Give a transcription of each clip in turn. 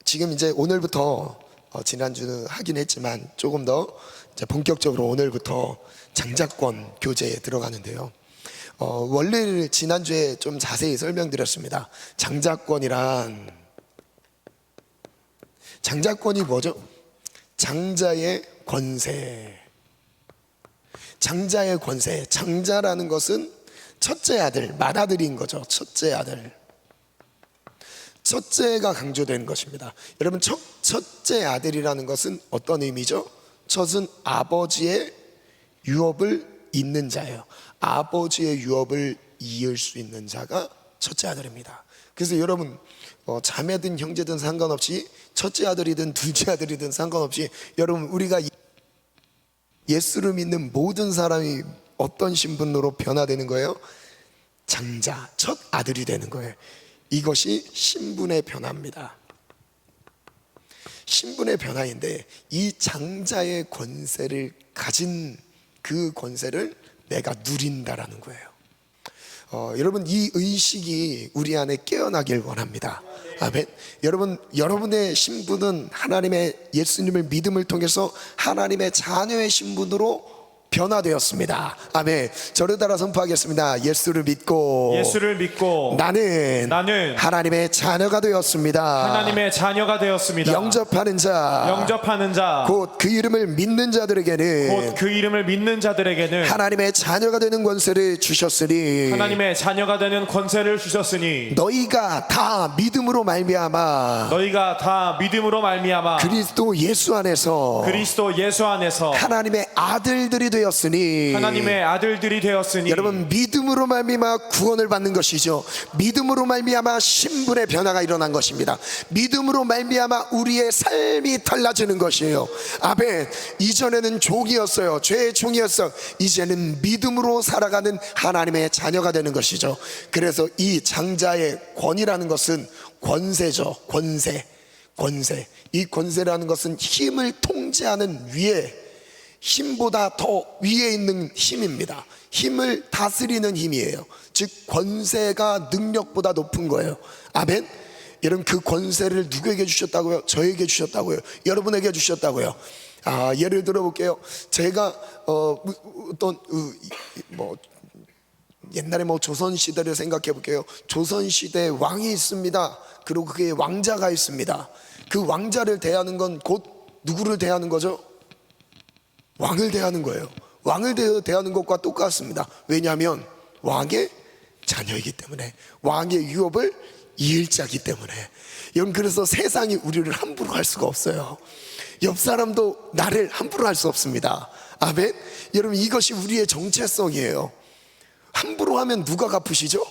지금 이제 오늘부터 지난주는 하긴 했지만 조금 더 이제 본격적으로 오늘부터 장자권 교재에 들어가는데요. 원리를 지난주에 좀 자세히 설명드렸습니다. 장자권이 뭐죠? 장자의 권세. 장자의 권세. 장자라는 것은 첫째 아들, 맏아들인 거죠. 첫째 아들. 첫째가 강조된 것입니다. 여러분, 첫째 아들이라는 것은 어떤 의미죠? 첫은 아버지의 유업을 잇는 자예요. 아버지의 유업을 이을 수 있는 자가 첫째 아들입니다. 그래서 여러분, 자매든 형제든 상관없이, 첫째 아들이든 둘째 아들이든 상관없이, 여러분, 우리가 예수를 믿는 모든 사람이 어떤 신분으로 변화되는 거예요? 장자, 첫 아들이 되는 거예요. 이것이 신분의 변화입니다. 신분의 변화인데, 이 장자의 권세를 가진 그 권세를 내가 누린다라는 거예요. 여러분, 이 의식이 우리 안에 깨어나길 원합니다. 아멘. 여러분, 여러분의 신분은 하나님의 예수님을 믿음을 통해서 하나님의 자녀의 신분으로 변화되었습니다. 아멘. 저를 따라 선포하겠습니다. 예수를 믿고 나는 하나님의 자녀가 되었습니다. 하나님의 자녀가 되었습니다. 영접하는 자 곧 그 이름을 믿는 자들에게는 하나님의 자녀가 되는 권세를 주셨으니 너희가 다 믿음으로 말미암아 그리스도 예수 안에서 하나님의 아들들이 되었으니 여러분, 믿음으로 말미암아 구원을 받는 것이죠. 믿음으로 말미암아 신분의 변화가 일어난 것입니다. 믿음으로 말미암아 우리의 삶이 달라지는 것이에요. 아멘. 이전에는 종이었어요. 죄의 종이었어. 이제는 믿음으로 살아가는 하나님의 자녀가 되는 것이죠. 그래서 이 장자의 권이라는 것은 권세죠. 권세. 이 권세라는 것은 힘을 통제하는 힘보다 더 위에 있는 힘입니다. 힘을 다스리는 힘이에요. 즉 권세가 능력보다 높은 거예요. 아멘. 여러분, 그 권세를 누구에게 주셨다고요? 저에게 주셨다고요. 여러분에게 주셨다고요. 예를 들어 볼게요. 제가 옛날에 조선 시대를 생각해 볼게요. 조선 시대에 왕이 있습니다. 그리고 그게 왕자가 있습니다. 그 왕자를 대하는 건 곧 누구를 대하는 거죠? 왕을 대하는 거예요. 왕을 대하는 것과 똑같습니다. 왜냐하면 왕의 자녀이기 때문에, 왕의 유업을 이을 자이기 때문에. 여러분, 그래서 세상이 우리를 함부로 할 수가 없어요. 옆 사람도 나를 함부로 할 수 없습니다. 아멘. 여러분, 이것이 우리의 정체성이에요. 함부로 하면 누가 갚으시죠?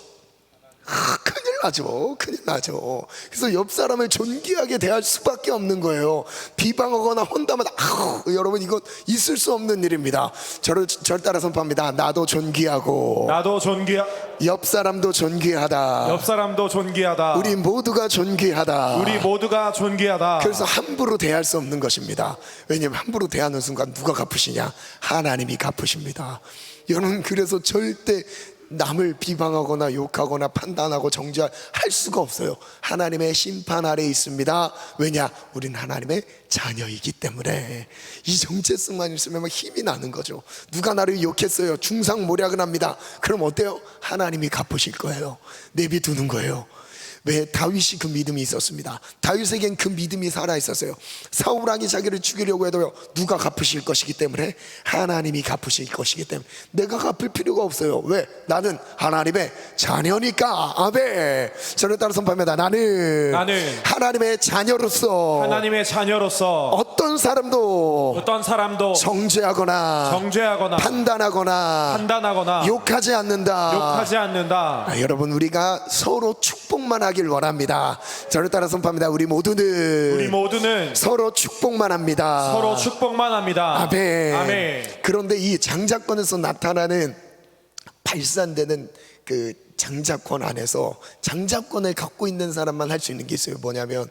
큰일 나죠. 그래서 옆 사람을 존귀하게 대할 수밖에 없는 거예요. 비방하거나 혼담하다, 여러분, 이거 있을 수 없는 일입니다. 절 따라 선포합니다. 나도 존귀하고 옆 사람도 존귀하다. 우리 모두가 존귀하다. 그래서 함부로 대할 수 없는 것입니다. 왜냐하면 함부로 대하는 순간 누가 갚으시냐? 하나님이 갚으십니다. 여러분, 그래서 절대 남을 비방하거나 욕하거나 판단하고 정죄할 수가 없어요. 하나님의 심판 아래에 있습니다. 왜냐? 우린 하나님의 자녀이기 때문에. 이 정체성만 있으면 힘이 나는 거죠. 누가 나를 욕했어요. 중상모략을 합니다. 그럼 어때요? 하나님이 갚으실 거예요. 내비두는 거예요. 왜? 다윗이 그 믿음이 있었습니다. 다윗에겐 그 믿음이 살아있었어요. 사울왕이 자기를 죽이려고 해도요, 누가 갚으실 것이기 때문에? 하나님이 갚으실 것이기 때문에 내가 갚을 필요가 없어요. 왜? 나는 하나님의 자녀니까. 아멘. 저를 따라 선포합니다. 나는 하나님의 자녀로서 어떤 사람도 정죄하거나 판단하거나 욕하지 않는다. 여러분, 우리가 서로 축복만 하길 원합니다. 저를 따라 선포합니다. 우리 모두는 서로 축복만 합니다. 아멘. 그런데 이 장자권에서 나타나는 발산되는 그 장자권 안에서 장자권을 갖고 있는 사람만 할 수 있는 게 있어요. 뭐냐면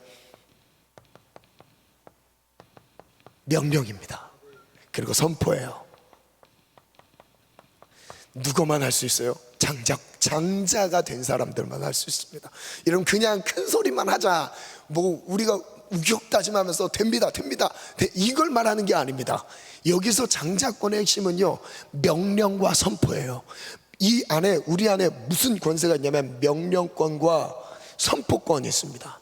명령입니다. 그리고 선포예요. 누구만 할 수 있어요? 장자가 된 사람들만 할 수 있습니다. 여러분, 그냥 큰 소리만 하자, 뭐 우리가 우격다짐하면서 됩니다 이걸 말하는 게 아닙니다. 여기서 장자권의 핵심은요, 명령과 선포예요. 이 안에, 우리 안에 무슨 권세가 있냐면 명령권과 선포권이 있습니다.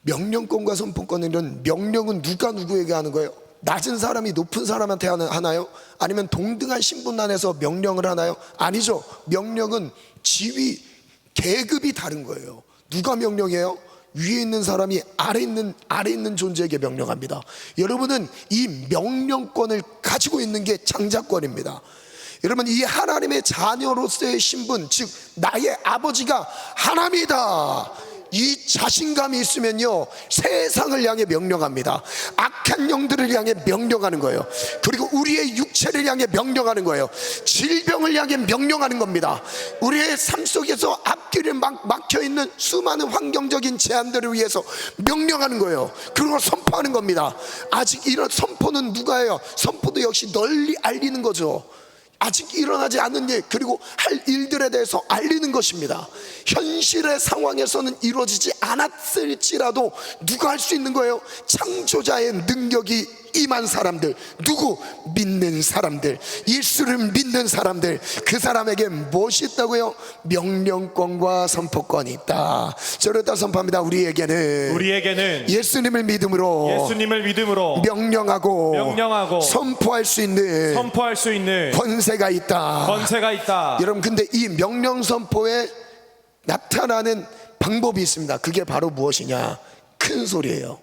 명령권과 선포권은, 명령은 누가 누구에게 하는 거예요? 낮은 사람이 높은 사람한테 하나요? 아니면 동등한 신분 안에서 명령을 하나요? 아니죠. 명령은 지위, 계급이 다른 거예요. 누가 명령해요? 위에 있는 사람이 아래 있는 존재에게 명령합니다. 여러분은 이 명령권을 가지고 있는 게 장자권입니다. 여러분, 이 하나님의 자녀로서의 신분, 즉 나의 아버지가 하나님이다, 이 자신감이 있으면요, 세상을 향해 명령합니다. 악한 영들을 향해 명령하는 거예요. 그리고 우리의 육체를 향해 명령하는 거예요. 질병을 향해 명령하는 겁니다. 우리의 삶 속에서 앞길에 막혀있는 수많은 환경적인 제한들을 위해서 명령하는 거예요. 그리고 선포하는 겁니다. 아직 이런 선포는 누가 해요? 선포도 역시 널리 알리는 거죠. 아직 일어나지 않은 일, 그리고 할 일들에 대해서 알리는 것입니다. 현실의 상황에서는 이루어지지 않았을지라도 누가 할 수 있는 거예요? 창조자의 능력이 임한 사람들. 누구? 믿는 사람들, 예수를 믿는 사람들. 그 사람에게 무엇이 있다고요? 명령권과 선포권이 있다. 저를 따라 선포합니다. 우리에게는 예수님을 믿음으로 명령하고 선포할 수 있는 권세가 있다. 여러분, 근데 이 명령 선포에 나타나는 방법이 있습니다. 그게 바로 무엇이냐? 큰 소리예요.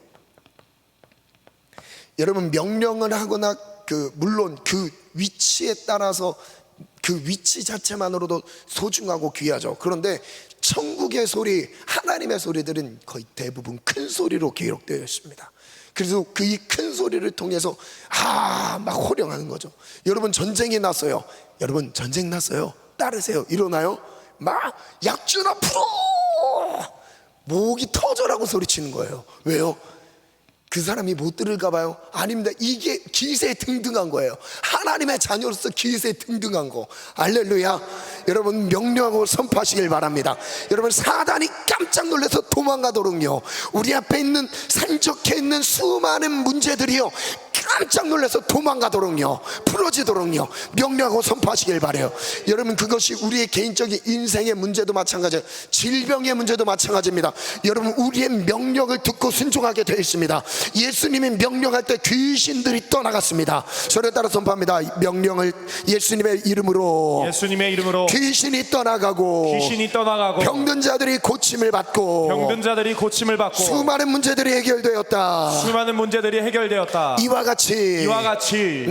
여러분, 명령을 하거나 물론 그 위치에 따라서 그 위치 자체만으로도 소중하고 귀하죠. 그런데 천국의 소리, 하나님의 소리들은 거의 대부분 큰 소리로 기록되어 있습니다. 그래서 그 이 큰 소리를 통해서 막 호령하는 거죠. 여러분, 전쟁이 났어요. 여러분, 전쟁 났어요. 따르세요. 일어나요? 막 약주나 풀어, 목이 터져라고 소리치는 거예요. 왜요? 그 사람이 못 들을까 봐요? 아닙니다. 이게 기세 등등한 거예요. 하나님의 자녀로서 기세 등등한 거. 할렐루야. 여러분, 명령하고 선포하시길 바랍니다. 여러분, 사단이 깜짝 놀라서 도망가도록요, 우리 앞에 있는 산적해 있는 수많은 문제들이요, 깜짝 놀라서 도망가도록요, 풀어지도록요, 명령하고 선포하시길 바래요. 여러분, 그것이 우리의 개인적인 인생의 문제도 마찬가지예요. 질병의 문제도 마찬가지입니다. 여러분, 우리의 명령을 듣고 순종하게 되어 있습니다. 예수님이 명령할 때 귀신들이 떠나갔습니다. 저를 따라 선포합니다. 명령을 예수님의 이름으로 귀신이 떠나가고 병든 자들이 고침을 받고 수많은 문제들이 해결되었다. 이와 같이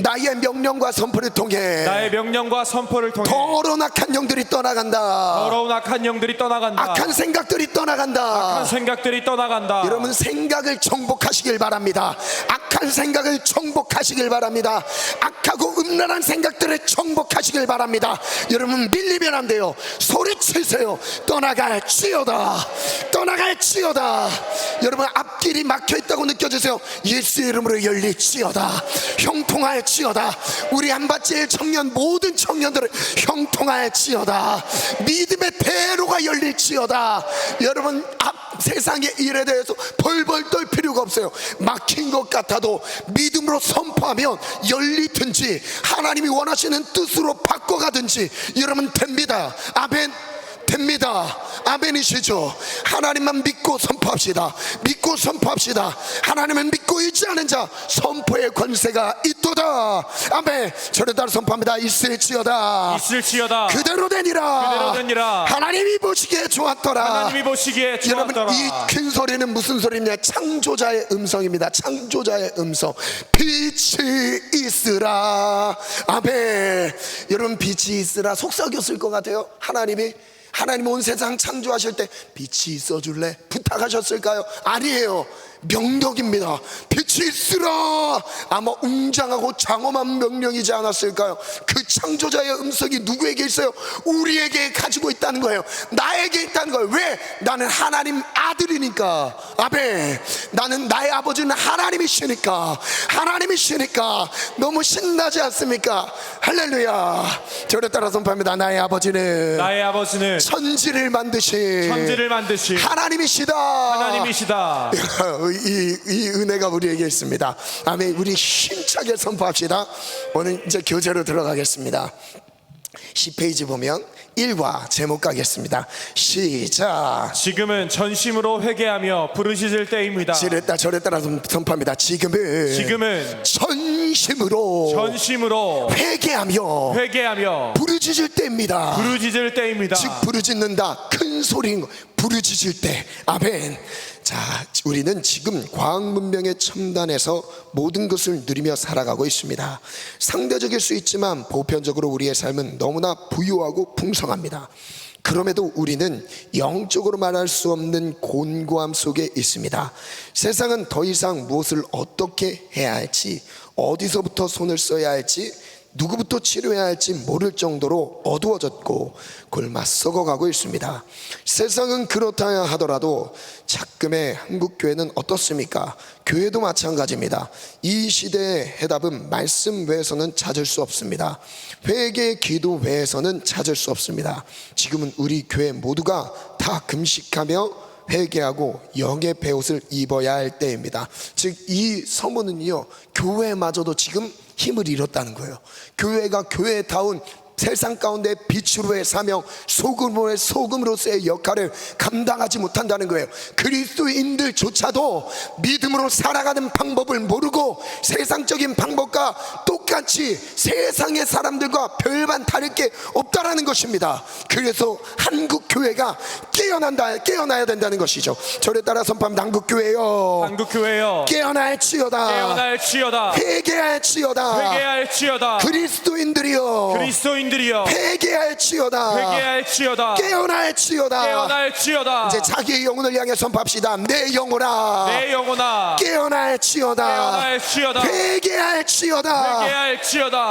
나의 명령과 선포를 통해 더러운 악한 영들이 떠나간다. 악한 생각들이 떠나간다. 여러분, 생각을 정복하시길 바랍니다. 악한 생각을 정복하시길 바랍니다. 악하고 음란한 생각들을 정복하시길 바랍니다. 여러분, 밀리면 안 돼요. 소리치세요. 떠나갈지어다. 여러분, 앞길이 막혀있다고 느껴지세요. 예수의 이름으로 열릴지어다. 형통할지어다. 우리 안바지의 청년, 모든 청년들을 형통할지어다. 믿음의 대로가 열릴지어다. 여러분, 세상의 일에 대해서 벌벌 떨 필요가 없어요. 막힌 것 같아도 믿음으로 선포하면 열리든지 하나님이 원하시는 뜻으로 바꿔가든지 여러분, 됩니다. 아멘. 됩니다. 아멘이시죠? 하나님만 믿고 선포합시다. 하나님을 믿고 있지 않은 자 선포의 권세가 있도다. 아멘. 저를 따라 선포합니다. 있을지어다. 그대로 되니라. 하나님이 보시기에 좋았더라. 여러분, 이 큰 소리는 무슨 소리냐? 창조자의 음성입니다. 창조자의 음성. 빛이 있으라. 아멘. 여러분, 빛이 있으라 속삭였을 것 같아요. 하나님 온 세상 창조하실 때 빛이 있어줄래? 부탁하셨을까요? 아니에요. 명령입니다. 빛이 있으라. 아마 웅장하고 장엄한 명령이지 않았을까요? 그 창조자의 음성이 누구에게 있어요? 우리에게 가지고 있다는 거예요. 나에게 있다는 거예요. 왜? 나는 하나님 아들이니까. 아멘. 나는 나의 아버지는 하나님이시니까. 하나님이시니까 너무 신나지 않습니까? 할렐루야. 저를 따라 선포합니다. 나의 아버지는 천지를 만드신 하나님이시다. 하나님이시다. 이 은혜가 우리에게 있습니다. 아멘. 우리 힘차게 선포합시다. 오늘 이제 교재로 들어가겠습니다. 10페이지 보면 1과 제목 가겠습니다. 시작. 지금은 전심으로 회개하며 부르짖을 때입니다. 지랬다 저랬다 선포합니다. 지금은 전심으로 회개하며 부르짖을 때입니다. 즉 부르짖는다. 큰 소리인 거. 부르짖을 때. 아멘. 자, 우리는 지금 과학문명의 첨단에서 모든 것을 누리며 살아가고 있습니다. 상대적일 수 있지만 보편적으로 우리의 삶은 너무나 부유하고 풍성합니다. 그럼에도 우리는 영적으로 말할 수 없는 곤고함 속에 있습니다. 세상은 더 이상 무엇을 어떻게 해야 할지, 어디서부터 손을 써야 할지, 누구부터 치료해야 할지 모를 정도로 어두워졌고 골마 썩어가고 있습니다. 세상은 그렇다 하더라도 작금의 한국교회는 어떻습니까? 교회도 마찬가지입니다. 이 시대의 해답은 말씀 외에서는 찾을 수 없습니다. 회개 기도 외에서는 찾을 수 없습니다. 지금은 우리 교회 모두가 다 금식하며 회개하고 영의 베옷을 입어야 할 때입니다. 즉 이 서문은요, 교회마저도 지금 힘을 잃었다는 거예요. 교회가 교회다운 세상 가운데 빛으로의 사명, 소금으로서의 역할을 감당하지 못한다는 거예요. 그리스도인들조차도 믿음으로 살아가는 방법을 모르고 세상적인 방법과 똑같이 세상의 사람들과 별반 다를 게 없다라는 것입니다. 그래서 한국 교회가 깨어나야 된다는 것이죠. 저를 따라 선포합니다. 한국 교회요. 깨어날지어다. 회개할지어다. 그리스도인들이요. 회개할지어다. 깨어날지어다. 이제 자기의 영혼을 향해 선포합시다. 내 영혼아 깨어날지어다. 회개할지어다.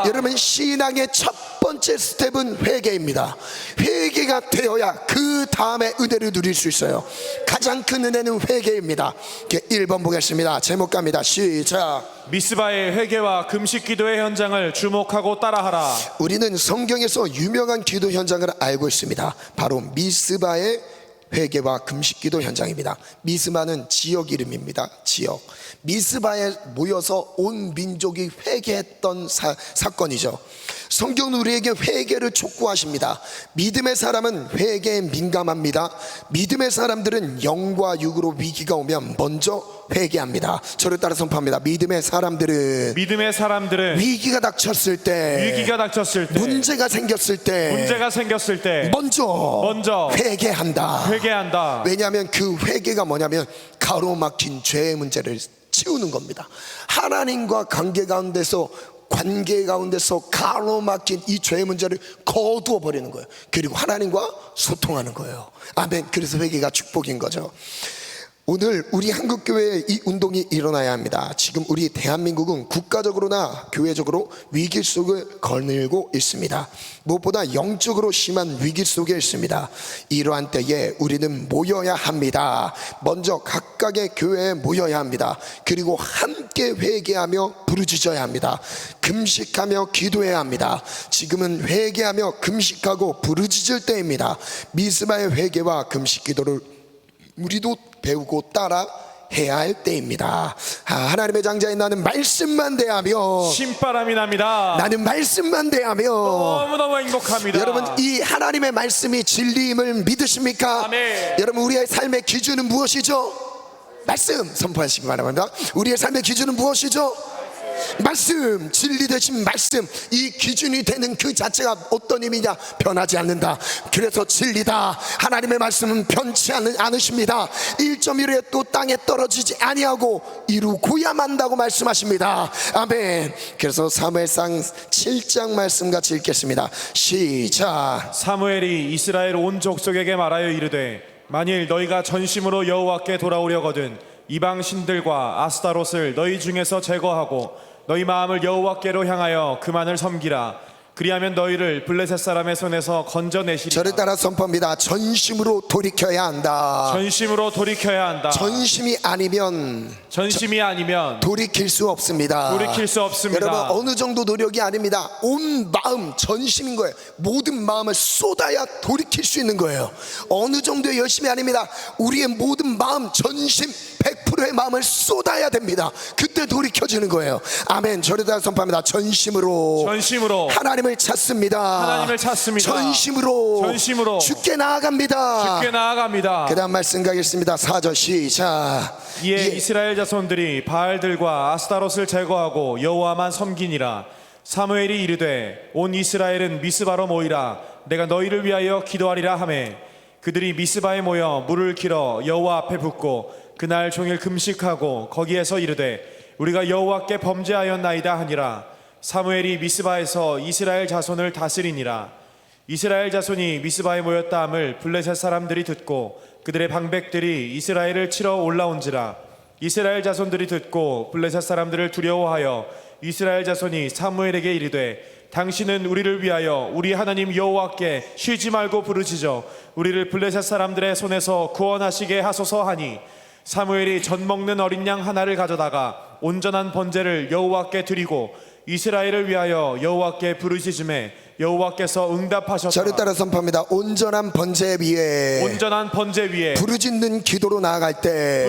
여러분, 신앙의 첫 번째 스텝은 회개입니다. 회개가 되어야 그 다음에 은혜를 누릴 수 있어요. 가장 큰 은혜는 회개입니다. 1번 보겠습니다. 제목 갑니다. 시작. 미스바의 회개와 금식 기도의 현장을 주목하고 따라하라. 우리는 성경에서 유명한 기도 현장을 알고 있습니다. 바로 미스바의 회개와 금식 기도 현장입니다. 미스바는 지역 이름입니다. 지역. 미스바에 모여서 온 민족이 회개했던 사건이죠. 성경은 우리에게 회개를 촉구하십니다. 믿음의 사람은 회개에 민감합니다. 믿음의 사람들은 영과 육으로 위기가 오면 먼저 회개합니다. 저를 따라 선포합니다. 믿음의 사람들은 위기가 닥쳤을 때, 문제가 생겼을 때 먼저 회개한다. 왜냐하면 그 회개가 뭐냐면 가로막힌 죄의 문제를 치우는 겁니다. 하나님과 관계 가운데서 가로막힌 이 죄의 문제를 거두어 버리는 거예요. 그리고 하나님과 소통하는 거예요. 아멘. 그래서 회개가 축복인 거죠. 오늘 우리 한국교회에 이 운동이 일어나야 합니다. 지금 우리 대한민국은 국가적으로나 교회적으로 위기 속을 거닐고 있습니다. 무엇보다 영적으로 심한 위기 속에 있습니다. 이러한 때에 우리는 모여야 합니다. 먼저 각각의 교회에 모여야 합니다. 그리고 함께 회개하며 부르짖어야 합니다. 금식하며 기도해야 합니다. 지금은 회개하며 금식하고 부르짖을 때입니다. 미스바의 회개와 금식 기도를 우리도 배우고 따라 해야 할 때입니다. 하나님의 장자인 나는 말씀만 대하며 신바람이 납니다. 나는 말씀만 대하며 너무너무 행복합니다. 여러분, 이 하나님의 말씀이 진리임을 믿으십니까? 아멘. 여러분, 우리의 삶의 기준은 무엇이죠? 말씀. 선포하시기 바랍니다. 우리의 삶의 기준은 무엇이죠? 말씀. 진리 되신 말씀. 이 기준이 되는 그 자체가 어떤 의미냐? 변하지 않는다. 그래서 진리다. 하나님의 말씀은 변치 않으십니다. 1.1에 또 땅에 떨어지지 아니하고 이루고야 만다고 말씀하십니다. 아멘. 그래서 사무엘상 7장 말씀같이 읽겠습니다. 시작. 사무엘이 이스라엘 온 족속에게 말하여 이르되 만일 너희가 전심으로 여호와께 돌아오려거든 이방 신들과 아스타롯을 너희 중에서 제거하고 너희 마음을 여호와께로 향하여 그만을 섬기라. 그리하면 너희를 블레셋 사람의 손에서 건져내시리라. 저를 따라 선포합니다. 전심으로 돌이켜야 한다. 전심으로 돌이켜야 한다. 전심이 아니면 돌이킬 수 없습니다. 돌이킬 수 없습니다. 여러분, 어느 정도 노력이 아닙니다. 온 마음, 전심인 거예요. 모든 마음을 쏟아야 돌이킬 수 있는 거예요. 어느 정도의 열심이 아닙니다. 우리의 모든 마음, 전심 100%의 마음을 쏟아야 됩니다. 그때 돌이켜지는 거예요. 아멘. 저를 따라 선포합니다. 전심으로 하나님을 찾습니다. 전심으로 주께 나아갑니다. 그 다음 말씀 가겠습니다. 4절 시작. 이에 이스라엘 자손들이 바알들과 아스타롯을 제거하고 여호와만 섬기니라. 사무엘이 이르되 온 이스라엘은 미스바로 모이라. 내가 너희를 위하여 기도하리라 하매 그들이 미스바에 모여 물을 길어 여호와 앞에 붓고 그날 종일 금식하고 거기에서 이르되 우리가 여호와께 범죄하였나이다 하니라. 사무엘이 미스바에서 이스라엘 자손을 다스리니라. 이스라엘 자손이 미스바에 모였다 함을 블레셋 사람들이 듣고 그들의 방백들이 이스라엘을 치러 올라온지라. 이스라엘 자손들이 듣고 블레셋 사람들을 두려워하여 이스라엘 자손이 사무엘에게 이르되 당신은 우리를 위하여 우리 하나님 여호와께 쉬지 말고 부르짖어 우리를 블레셋 사람들의 손에서 구원하시게 하소서 하니 사무엘이 젖 먹는 어린 양 하나를 가져다가 온전한 번제를 여호와께 드리고 이스라엘을 위하여 여호와께 부르짖음에 여호와께서 응답하셨다. 저를 따라 선포합니다. 온전한 번제 위에 부르짖는 기도로 나아갈 때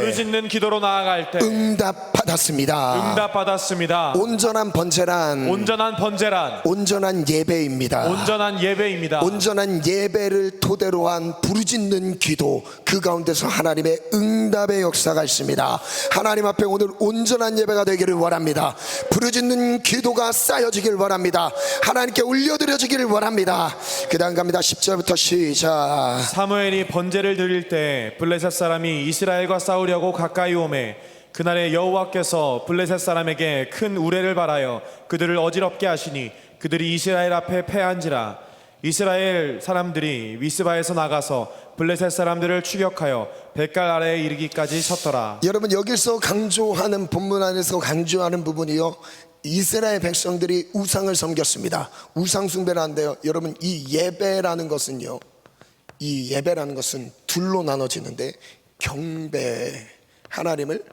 응답 받았습니다. 온전한 번제란 온전한 예배입니다. 온전한 예배를 토대로 한 부르짖는 기도, 그 가운데서 하나님의 응답의 역사가 있습니다. 하나님 앞에 오늘 온전한 예배가 되기를 원합니다. 부르짖는 기도가 쌓여지길 원합니다. 하나님께 올려드려지기를 원합니다. 그 다음 갑니다. 10절부터 시작. 사무엘이 번제를 드릴 때 블레셋 사람이 이스라엘과 싸우려고 가까이 오매 그날에 여호와께서 블레셋 사람에게 큰 우레를 발하여 그들을 어지럽게 하시니 그들이 이스라엘 앞에 패한지라. 이스라엘 사람들이 미스바에서 나가서 블레셋 사람들을 추격하여 뱃갈 아래에 이르기까지 섰더라. 여러분, 여기서 강조하는 본문 안에서 강조하는 부분이요, 이스라엘 백성들이 우상을 섬겼습니다. 우상 숭배를 한대요. 여러분, 이 예배라는 것은요, 이 예배라는 것은 둘로 나눠지는데 경배, 하나님을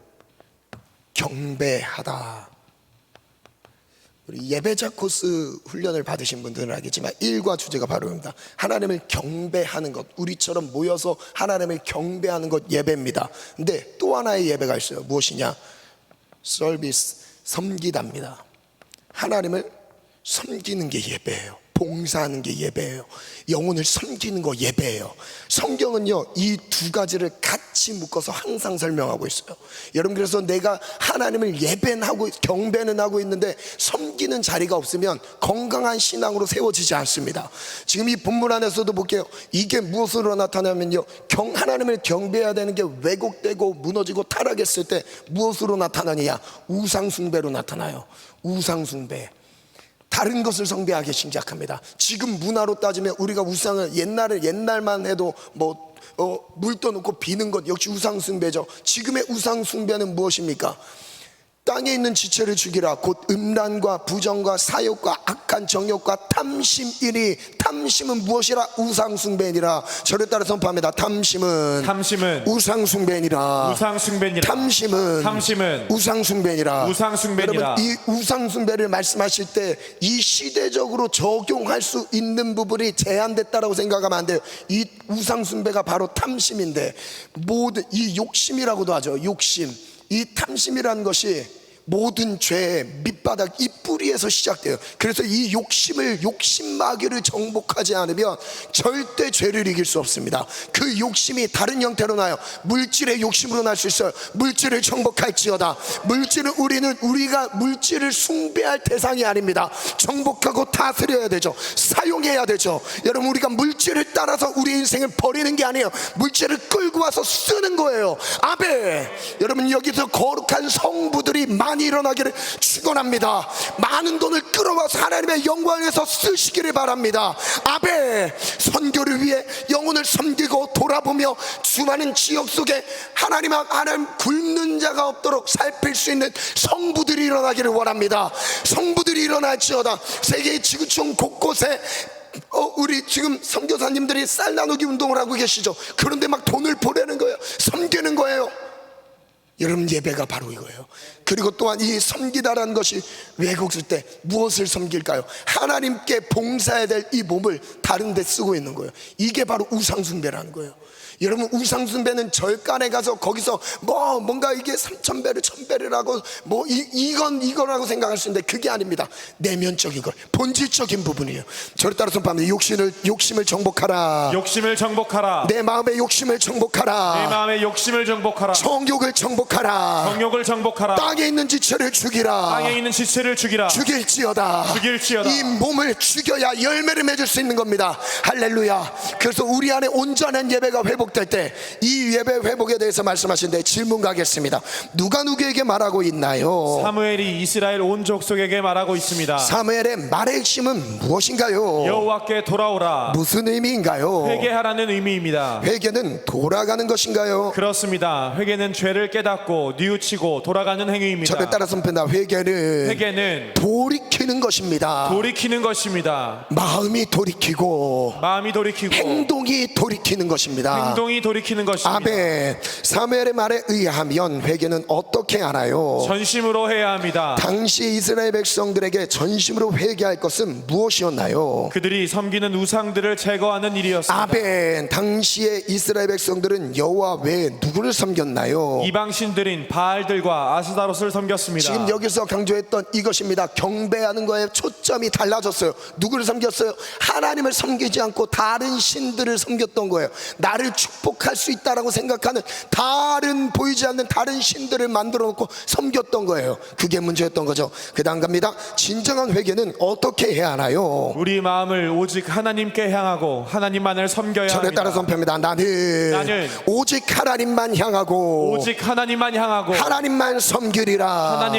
경배하다. 우리 예배자 코스 훈련을 받으신 분들은 알겠지만 일과 주제가 바로입니다. 하나님을 경배하는 것, 우리처럼 모여서 하나님을 경배하는 것 예배입니다. 근데 또 하나의 예배가 있어요. 무엇이냐? 서비스, 섬기답니다. 하나님을 섬기는 게 예배예요. 봉사하는 게 예배예요. 영혼을 섬기는 거 예배예요. 성경은요, 이 두 가지를 같이 묶어서 항상 설명하고 있어요. 여러분, 그래서 내가 하나님을 예배는 하고 경배는 하고 있는데 섬기는 자리가 없으면 건강한 신앙으로 세워지지 않습니다. 지금 이 본문 안에서도 볼게요. 이게 무엇으로 나타나면요, 하나님을 경배해야 되는 게 왜곡되고 무너지고 타락했을 때 무엇으로 나타나느냐? 우상 숭배로 나타나요. 우상 숭배. 다른 것을 숭배하기 시작합니다. 지금 문화로 따지면 우리가 우상을 옛날만 해도 물 떠놓고 비는 것 역시 우상 숭배죠. 지금의 우상 숭배는 무엇입니까? 땅에 있는 지체를 죽이라. 곧 음란과 부정과 사욕과 악한 정욕과 탐심이니, 탐심은 무엇이라? 우상 숭배니라. 저를 따라 선포합니다. 탐심은 우상 숭배니라. 탐심은 우상 숭배니라. 여러분, 이 우상 숭배를 말씀하실 때 이 시대적으로 적용할 수 있는 부분이 제한됐다라고 생각하면 안 돼요. 이 우상 숭배가 바로 탐심인데, 모든 이 욕심이라고도 하죠. 욕심. 이 탐심이라는 것이 모든 죄의 밑바닥, 이 뿌리에서 시작돼요. 그래서 이 욕심 마귀를 정복하지 않으면 절대 죄를 이길 수 없습니다. 그 욕심이 다른 형태로 나요. 물질의 욕심으로 날 수 있어요. 물질을 정복할지어다. 우리가 물질을 숭배할 대상이 아닙니다. 정복하고 다스려야 되죠. 사용해야 되죠. 여러분, 우리가 물질을 따라서 우리 인생을 버리는 게 아니에요. 물질을 끌고 와서 쓰는 거예요. 아멘. 여러분, 여기서 거룩한 성부들이 일이 많이 일어나기를 축원합니다. 많은 돈을 끌어와서 하나님의 영광을 위해서 쓰시기를 바랍니다. 아베, 선교를 위해 영혼을 섬기고 돌아보며 수많은 지역 속에 하나님 굶는 자가 없도록 살필 수 있는 성부들이 일어나기를 원합니다. 성부들이 일어날지어다. 세계의 지구촌 곳곳에 우리 지금 선교사님들이 쌀 나누기 운동을 하고 계시죠. 그런데 막 돈을 보내는 거예요. 섬기는 거예요. 여러분, 예배가 바로 이거예요. 그리고 또한 이 섬기다라는 것이 외국 쓸 때 무엇을 섬길까요? 하나님께 봉사해야 될 이 몸을 다른 데 쓰고 있는 거예요. 이게 바로 우상숭배라는 거예요. 여러분, 우상숭배는 절간에 가서 거기서 뭔가 이게 3,000배를 1,000배를 하고 이거라고 생각할 수 있는데 그게 아닙니다. 내면적인 것, 본질적인 부분이에요. 저를 따라 선포합니다. 욕심을 정복하라. 욕심을 정복하라. 내 마음의 욕심을 정복하라. 내 마음의 욕심을 정복하라. 정욕을 정복하라. 정욕을 정복하라. 땅에 있는 지체를 죽이라. 땅에 있는 지체를 죽이라. 죽일지어다. 이 몸을 죽여야 열매를 맺을 수 있는 겁니다. 할렐루야. 그래서 우리 안에 온전한 예배가 회복될 때 이 예배 회복에 대해서 말씀하시는데 질문 가겠습니다. 누가 누구에게 말하고 있나요? 사무엘이 이스라엘 온 족속에게 말하고 있습니다. 사무엘의 말의 핵심은 무엇인가요? 여호와께 돌아오라. 무슨 의미인가요? 회개하라는 의미입니다. 회개는 돌아가는 것인가요? 그렇습니다. 회개는 죄를 깨닫고 뉘우치고 돌아가는 행위입니다. 저를 따라 선포한다. 회개는 돌이키는 것입니다. 돌이키는 것입니다. 마음이 돌이키고 행동이 돌이키는 것입니다. 행동이 돌이키는 것입니다. 아멘. 사무엘의 말에 의하면 회개는 어떻게 하나요? 전심으로 해야 합니다. 당시 이스라엘 백성들에게 전심으로 회개할 것은 무엇이었나요? 그들이 섬기는 우상들을 제거하는 일이었습니다. 아멘. 당시의 이스라엘 백성들은 여호와 외에 누구를 섬겼나요? 이방신들인 바알들과 아스다롯을 섬겼습니다. 지금 여기서 강조했던 이것입니다. 경배하는 거에 초점이 달라졌어요. 누구를 섬겼어요? 하나님을 섬기지 않고 다른 신들을 섬겼던 거예요. 나를 축복할 수 있다라고 생각하는 보이지 않는 다른 신들을 만들어 놓고 섬겼던 거예요. 그게 문제였던 거죠. 그 다음 갑니다. 진정한 회개는 어떻게 해야 하나요? 우리 마음을 오직 하나님께 향하고 하나님만을 섬겨야 합니다. 저를 따라 선포합니다. 나는 오직 하나님만 향하고 하나님만 섬기리라.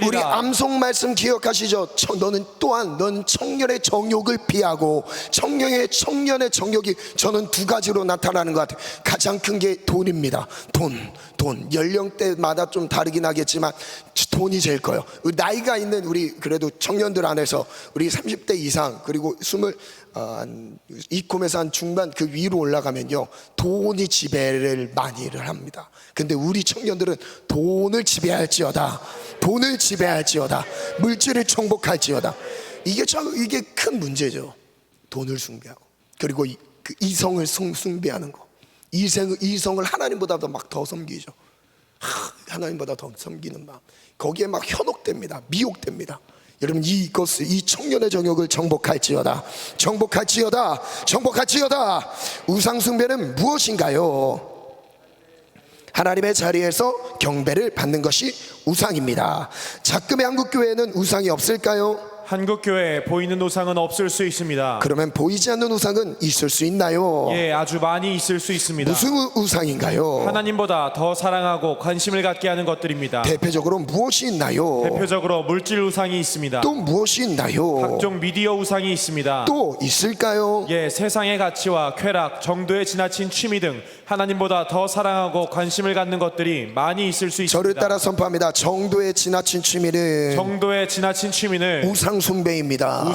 우리 암송 말씀 기억하시죠? 넌 청년의 정욕을 피하고 청년의 정욕이 저는 두 가지로 나타나는 것 같아요. 가장 큰 게 돈입니다. 돈 연령대마다 좀 다르긴 하겠지만 돈이 제일 커요. 나이가 있는 우리 그래도 청년들 안에서 우리 30대 이상 그리고 이콤에서 한 중반 그 위로 올라가면요, 돈이 지배를 많이를 합니다. 근데 우리 청년들은 돈을 지배할지어다, 물질을 정복할지어다. 이게 큰 문제죠. 돈을 숭배하고, 그리고 그 이성을 숭배하는 거. 이성을 하나님보다 더 섬기죠. 하나님보다 더 섬기는 마음. 거기에 막 현혹됩니다. 미혹됩니다. 여러분, 이 청년의 정욕을 정복할지어다. 우상 숭배는 무엇인가요? 하나님의 자리에서 경배를 받는 것이 우상입니다. 작금의 한국교회에는 우상이 없을까요? 한국교회에 보이는 우상은 없을 수 있습니다. 그러면 보이지 않는 우상은 있을 수 있나요? 예, 아주 많이 있을 수 있습니다. 무슨 우상인가요? 하나님보다 더 사랑하고 관심을 갖게 하는 것들입니다. 대표적으로 무엇이 있나요? 대표적으로 물질 우상이 있습니다. 또 무엇이 있나요? 각종 미디어 우상이 있습니다. 또 있을까요? 예, 세상의 가치와 쾌락, 정도에 지나친 취미 등 하나님보다 더 사랑하고 관심을 갖는 것들이 많이 있을 수 있습니다. 저를 따라 선포합니다. 정도에 지나친 취미는 우상숭배입니다.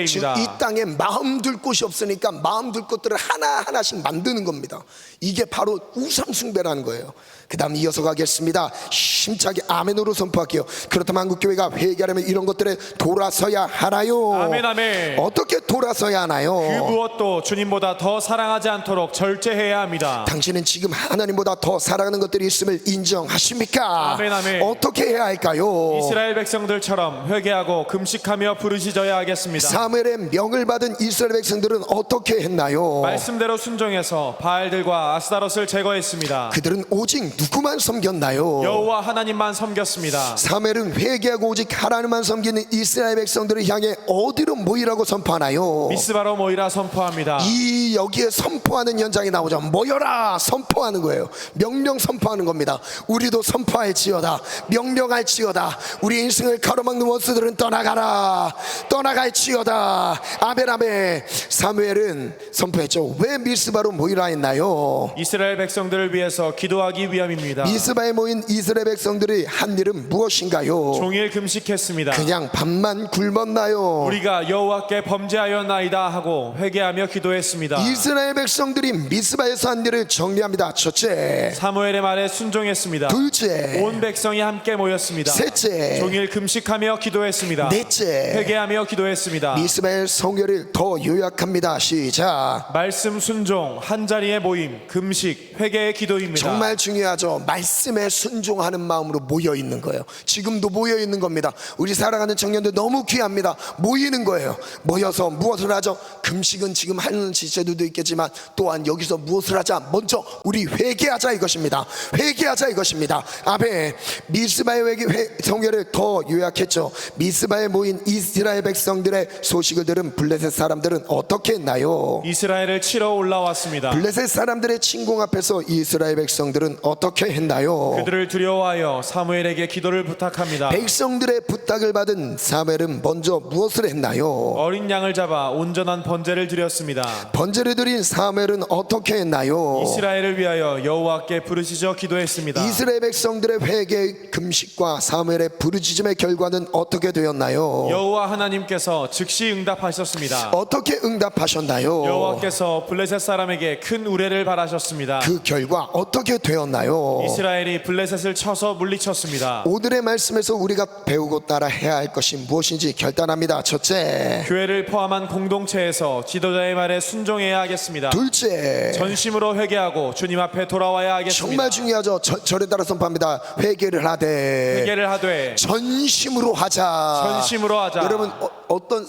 지금 이 땅에 마음 둘 곳이 없으니까 마음 둘 것들을 하나하나씩 만드는 겁니다. 이게 바로 우상숭배라는 거예요. 그 다음 이어서 가겠습니다. 힘차게 아멘으로 선포할게요. 그렇다면 한국교회가 회개하려면 이런 것들에 돌아서야 하나요? 아멘. 어떻게 돌아서야 하나요? 그 무엇도 주님보다 더 사랑하지 않도록 절제해야 합니다. 당신은 지금 하나님보다 더 사랑하는 것들이 있음을 인정하십니까? 아멘. 어떻게 해야 할까요? 이스라엘 백성들처럼 회개하고 금식하며 금식하며 부르짖어야 하겠습니다. 사무엘의 명을 받은 이스라엘 백성들은 어떻게 했나요? 말씀대로 순종해서 바알들과 아스타롯을 제거했습니다. 그들은 오직 누구만 섬겼나요? 여호와 하나님만 섬겼습니다. 사무엘은 회개하고 오직 하나님만 섬기는 이스라엘 백성들을 향해 어디로 모이라고 선포하나요? 미스바로 모이라 선포합니다. 이 여기에 선포하는 현장이 나오죠. 모여라 선포하는 거예요. 명령 선포하는 겁니다. 우리도 선포할지어다. 명령할지어다. 우리 인생을 가로막는 원수들은 떠나가라. 떠나갈지어다. 아멘 아멘. 사무엘은 선포했죠. 왜 미스바로 모이라 했나요? 이스라엘 백성들을 위해서 기도하기 위함입니다. 미스바에 모인 이스라엘 백성들이 한 일은 무엇인가요? 종일 금식했습니다. 그냥 밥만 굶었나요? 우리가 여호와께 범죄하였나이다 하고 회개하며 기도했습니다. 이스라엘 백성들이 미스바에서 한 일을 정리합니다. 첫째, 사무엘의 말에 순종했습니다. 둘째, 온 백성이 함께 모였습니다. 셋째, 종일 금식하며 기도했습니다. 넷째, 회개하며 기도했습니다. 미스바의 성결을 더 요약합니다. 시작. 말씀 순종, 한자리에 모임, 금식, 회개의 기도입니다. 정말 중요하죠. 말씀에 순종하는 마음으로 모여 있는 거예요. 지금도 모여 있는 겁니다. 우리 사랑하는 청년들 너무 귀합니다. 모이는 거예요. 모여서 무엇을 하죠? 금식은 지금 하는 지체들도 있겠지만 또한 여기서 무엇을 하자? 먼저 우리 회개하자 이것입니다. 회개하자 이것입니다. 아멘. 미스바의 성결을 더 요약했죠. 미스바에 모인 이스라엘 백성들의 소식을 들은 블레셋 사람들은 어떻게 했나요? 이스라엘을 치러 올라왔습니다. 블레셋 사람들의 침공 앞에서 이스라엘 백성들은 어떻게 했나요? 그들을 두려워하여 사무엘에게 기도를 부탁합니다. 백성들의 부탁을 받은 사무엘은 먼저 무엇을 했나요? 어린 양을 잡아 온전한 번제를 드렸습니다. 번제를 드린 사무엘은 어떻게 했나요? 이스라엘을 위하여 여호와께 부르짖어 기도했습니다. 이스라엘 백성들의 회개 금식과 사무엘의 부르짖음의 결과는 어떻게 되었나요? 여호와 하나님께서 즉시 응답하셨습니다. 어떻게 응답하셨나요? 여호와께서 블레셋 사람에게 큰 우레를 바라셨습니다. 그 결과 어떻게 되었나요? 이스라엘이 블레셋을 쳐서 물리쳤습니다. 오늘의 말씀에서 우리가 배우고 따라 해야 할 것이 무엇인지 결단합니다. 첫째, 교회를 포함한 공동체에서 지도자의 말에 순종해야 하겠습니다. 둘째, 전심으로 회개하고 주님 앞에 돌아와야 하겠습니다. 정말 중요하죠. 절에 따라 선포합니다. 회개를 하되 회개를 하되 전심으로 하자. 전심으로 하자. 여러분 어떤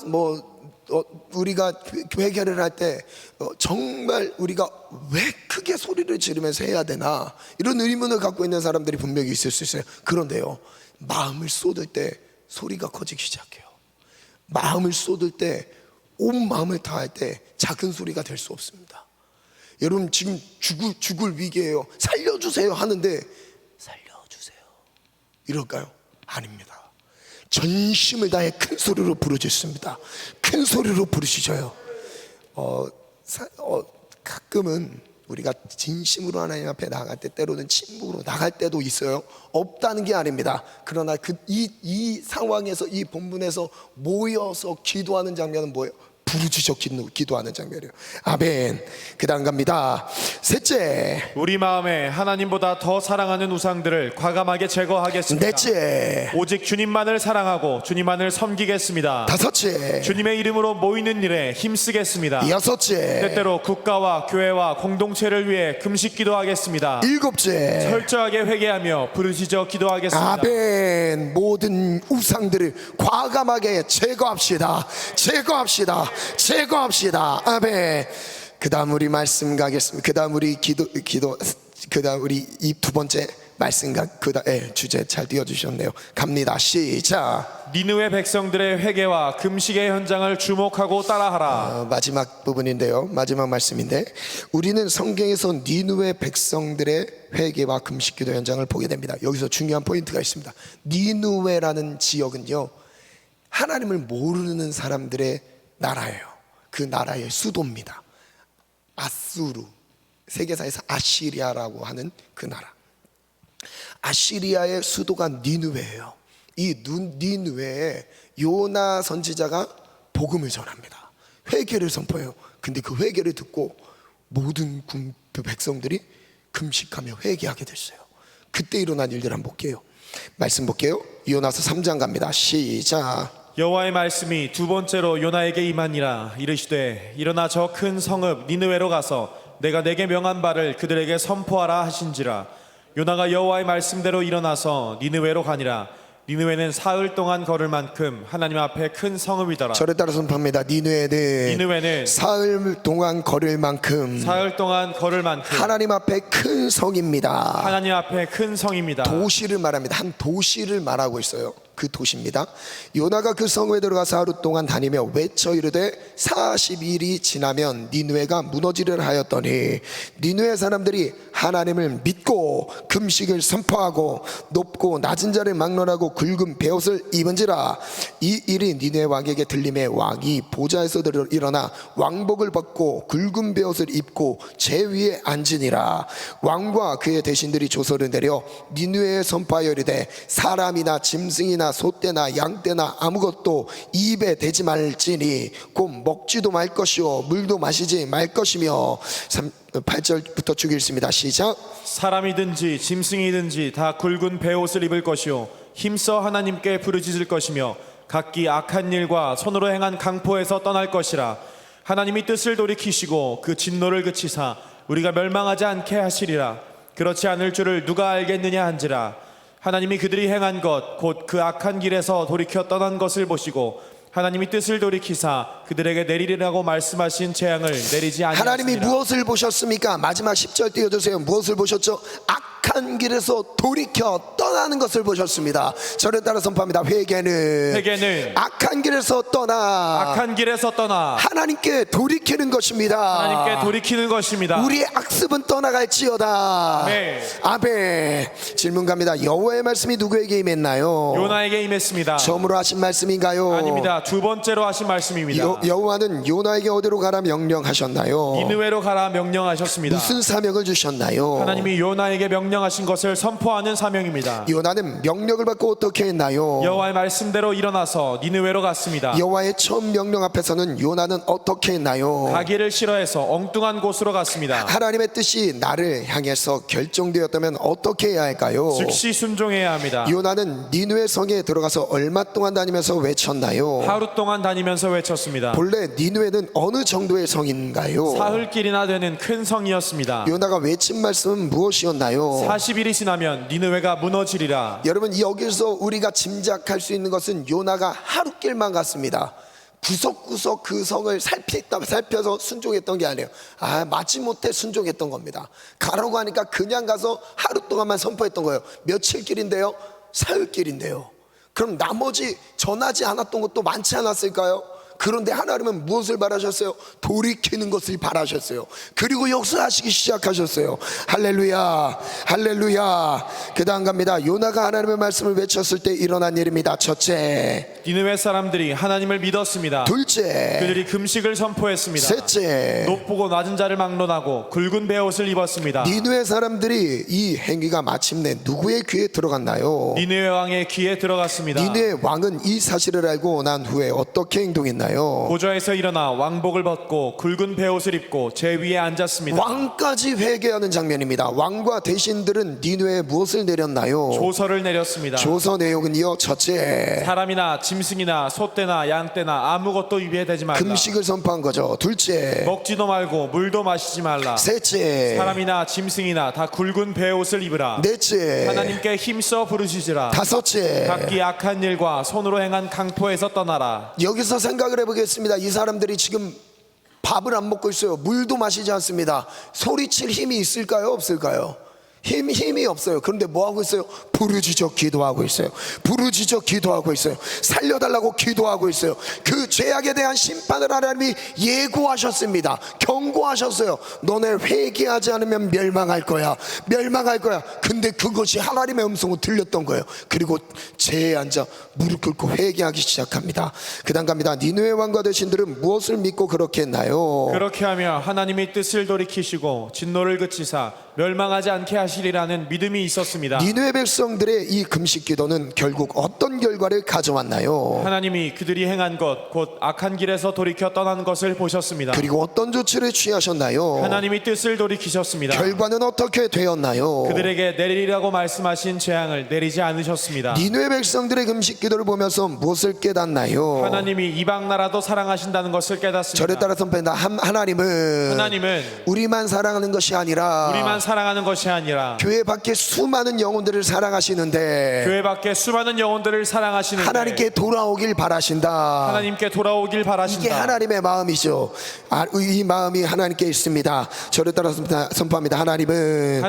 우리가 회개를 할 때 정말 우리가 왜 크게 소리를 지르면서 해야 되나 이런 의문을 갖고 있는 사람들이 분명히 있을 수 있어요. 그런데요, 마음을 쏟을 때 소리가 커지기 시작해요. 마음을 쏟을 때 온 마음을 다할 때 작은 소리가 될 수 없습니다. 여러분 지금 죽을 위기예요. 살려주세요 하는데 살려주세요 이럴까요? 아닙니다. 전심을 다해 큰 소리로 부르짖습니다. 큰 소리로 부르짖어요. 가끔은 우리가 진심으로 하나님 앞에 나갈 때 때로는 침묵으로 나갈 때도 있어요. 없다는 게 아닙니다. 그러나 이 상황에서 이 본문에서 모여서 기도하는 장면은 뭐예요? 부르짖어 기도하는 장면이에요. 아멘. 그 다음 갑니다. 셋째, 우리 마음에 하나님보다 더 사랑하는 우상들을 과감하게 제거하겠습니다. 넷째, 오직 주님만을 사랑하고 주님만을 섬기겠습니다. 다섯째, 주님의 이름으로 모이는 일에 힘쓰겠습니다. 여섯째, 때때로 국가와 교회와 공동체를 위해 금식 기도하겠습니다. 일곱째, 철저하게 회개하며 부르짖어 기도하겠습니다. 아멘. 모든 우상들을 과감하게 제거합시다. 제거합시다. 제거합시다. 아멘. 그 다음 우리 말씀 가겠습니다. 그 다음 우리 기도 그 다음 우리 이 두 번째 말씀 주제 잘 띄워주셨네요. 갑니다. 시작. 니느웨 백성들의 회개와 금식의 현장을 주목하고 따라하라. 마지막 부분인데요. 마지막 말씀인데 우리는 성경에서 니느웨 백성들의 회개와 금식기도 현장을 보게 됩니다. 여기서 중요한 포인트가 있습니다. 니느웨라는 지역은요, 하나님을 모르는 사람들의 나라예요. 그 나라의 수도입니다. 아수르, 세계사에서 아시리아라고 하는 그 나라. 아시리아의 수도가 니느웨예요. 이 니느웨에 요나 선지자가 복음을 전합니다. 회개를 선포해요. 근데 그 회개를 듣고 모든 그 백성들이 금식하며 회개하게 됐어요. 그때 일어난 일들 한번 볼게요. 말씀 볼게요. 요나서 3장 갑니다. 시작. 여호와의 말씀이 두 번째로 요나에게 임하니라. 이르시되 일어나 저 큰 성읍 니느웨로 가서 내가 내게 명한 바를 그들에게 선포하라 하신지라. 요나가 여호와의 말씀대로 일어나서 니느웨로 가니라. 니느웨는 사흘 동안 걸을 만큼 하나님 앞에 큰 성읍이더라. 저를 따라 선포합니다. 니느웨는 니느웨는 사흘 동안 걸을 만큼 사흘 동안 걸을 만큼 하나님 앞에 큰 성입니다. 하나님 앞에 큰 성입니다. 도시를 말합니다. 한 도시를 말하고 있어요. 그 도시입니다. 요나가 그 성에 들어가서 하루 동안 다니며 외쳐 이르되 40일이 지나면 니느웨가 무너지려 하였더니 니느웨 사람들이 하나님을 믿고 금식을 선포하고 높고 낮은 자를 막론하고 굵은 베옷을 입은지라. 이 일이 니느웨 왕에게 들림에 왕이 보좌에서 일어나 왕복을 벗고 굵은 베옷을 입고 제 위에 앉으니라. 왕과 그의 대신들이 조서를 내려 니느웨에 선포하여 이르되 사람이나 짐승이나 소떼나 양떼나 아무것도 입에 대지 말지니 곧 먹지도 말 것이요 물도 마시지 말 것이며. 8절부터 쭉 읽습니다. 시작. 사람이든지 짐승이든지 다 굵은 베옷을 입을 것이요 힘써 하나님께 부르짖을 것이며 각기 악한 일과 손으로 행한 강포에서 떠날 것이라. 하나님이 뜻을 돌이키시고 그 진노를 그치사 우리가 멸망하지 않게 하시리라. 그렇지 않을 줄을 누가 알겠느냐 한지라. 하나님이 그들이 행한 것 곧 그 악한 길에서 돌이켜 떠난 것을 보시고 하나님이 뜻을 돌이키사 그들에게 내리리라고 말씀하신 재앙을 내리지 아니하시니라. 하나님이 무엇을 보셨습니까? 마지막 10절 띄워주세요. 무엇을 보셨죠? 악한 길에서 돌이켜 떠나는 것을 보셨습니다. 저를 따라 선포합니다. 회개는 악한 길에서 떠나 하나님께 돌이키는 것입니다. 하나님께 돌이키는 것입니다. 우리의 악습은 떠나갈지어다. 아멘. 아멘. 질문 갑니다. 여호와의 말씀이 누구에게 임했나요? 요나에게 임했습니다. 처음으로 하신 말씀인가요? 아닙니다. 두 번째로 하신 말씀입니다. 여호와는 요나에게 어디로 가라 명령하셨나요? 니느웨로 가라 명령하셨습니다. 무슨 사명을 주셨나요? 하나님이 요나에게 명령하신 것을 선포하는 사명입니다. 요나는 명령을 받고 어떻게 했나요? 여호와의 말씀대로 일어나서 니느웨로 갔습니다. 여호와의 처음 명령 앞에서는 요나는 어떻게 했나요? 가기를 싫어해서 엉뚱한 곳으로 갔습니다. 하나님의 뜻이 나를 향해서 결정되었다면 어떻게 해야 할까요? 즉시 순종해야 합니다. 요나는 니느웨 성에 들어가서 얼마 동안 다니면서 외쳤나요? 하루 동안 다니면서 외쳤습니다. 본래 니느웨는 어느 정도의 성인가요? 사흘길이나 되는 큰 성이었습니다. 요나가 외친 말씀은 무엇이었나요? 40일이 지나면 니느웨가 무너지리라. 여러분, 여기서 우리가 짐작할 수 있는 것은 요나가 하루길만 갔습니다. 구석구석 그 성을 살펴서 순종했던 게 아니에요. 마지못해 순종했던 겁니다. 가라고 하니까 그냥 가서 하루 동안만 선포했던 거예요. 며칠길인데요? 사흘길인데요. 그럼 나머지 전하지 않았던 것도 많지 않았을까요? 그런데 하나님은 무엇을 바라셨어요? 돌이키는 것을 바라셨어요. 그리고 역사하시기 시작하셨어요. 할렐루야, 할렐루야. 그 다음 갑니다. 요나가 하나님의 말씀을 외쳤을 때 일어난 일입니다. 첫째, 니느웨 사람들이 하나님을 믿었습니다. 둘째, 그들이 금식을 선포했습니다. 셋째, 높고 낮은 자를 막론하고 굵은 베옷을 입었습니다. 니느웨 사람들이 이 행위가 마침내 누구의 귀에 들어갔나요? 니느웨 왕의 귀에 들어갔습니다. 니느웨 왕은 이 사실을 알고 난 후에 어떻게 행동했나요? 보좌에서 일어나 왕복을 벗고 굵은 베옷을 입고 제 위에 앉았습니다. 왕까지 회개하는 장면입니다. 왕과 대신들은 니느웨에 무엇을 내렸나요? 조서를 내렸습니다. 조서 내용은요, 첫째, 사람이나 짐승이나 소떼나 양떼나 아무것도 입에 대지 말라. 금식을 선포한 거죠. 둘째, 먹지도 말고 물도 마시지 말라. 셋째, 사람이나 짐승이나 다 굵은 베옷을 입으라. 넷째, 하나님께 힘써 부르짖으라. 다섯째. 각기 악한 일과 손으로 행한 강포에서 떠나라. 여기서 생각을 해보겠습니다. 이 사람들이 지금 밥을 안 먹고 있어요. 물도 마시지 않습니다. 소리칠 힘이 있을까요? 없을까요? 힘이 없어요. 그런데 뭐 하고 있어요? 부르짖어 기도하고 있어요. 부르짖어 기도하고 있어요. 살려달라고 기도하고 있어요. 그 죄악에 대한 심판을 하나님이 예고하셨습니다. 경고하셨어요. 너네 회개하지 않으면 멸망할 거야. 멸망할 거야. 근데 그것이 하나님의 음성으로 들렸던 거예요. 그리고 제에 앉아 무릎 꿇고 회개하기 시작합니다. 그 다음 갑니다. 니느웨 왕과 대신들은 무엇을 믿고 그렇게 했나요? 그렇게 하며 하나님이 뜻을 돌이키시고 진노를 그치사 멸망하지 않게 하시리라는 믿음이 있었습니다. 니느웨 백성들의 이 금식 기도는 결국 어떤 결과를 가져왔나요? 하나님이 그들이 행한 것 곧 악한 길에서 돌이켜 떠난 것을 보셨습니다. 그리고 어떤 조치를 취하셨나요? 하나님이 뜻을 돌이키셨습니다. 결과는 어떻게 되었나요? 그들에게 내리리라고 말씀하신 재앙을 내리지 않으셨습니다. 니느웨 백성들의 금식 기도를 보면서 무엇을 깨닫나요? 하나님이 이방 나라도 사랑하신다는 것을 깨닫습니다. 저를 따라 선포한다. 하나님은 하나님은 우리만 사랑하는 것이 아니라 우리만 사랑하는 것이 아니라 회개합니다. 교회 밖에 수많은 영혼들을 사랑하시는데 교회 밖에 수많은 영혼들을 사랑하시는데 하나님께 돌아오길 바라신다. 하나님께 돌아오길 이게 바라신다. 하나님의 마음이죠. 이 마음이 하나님께 있습니다. 저를 따라서 선포합니다. 하나님은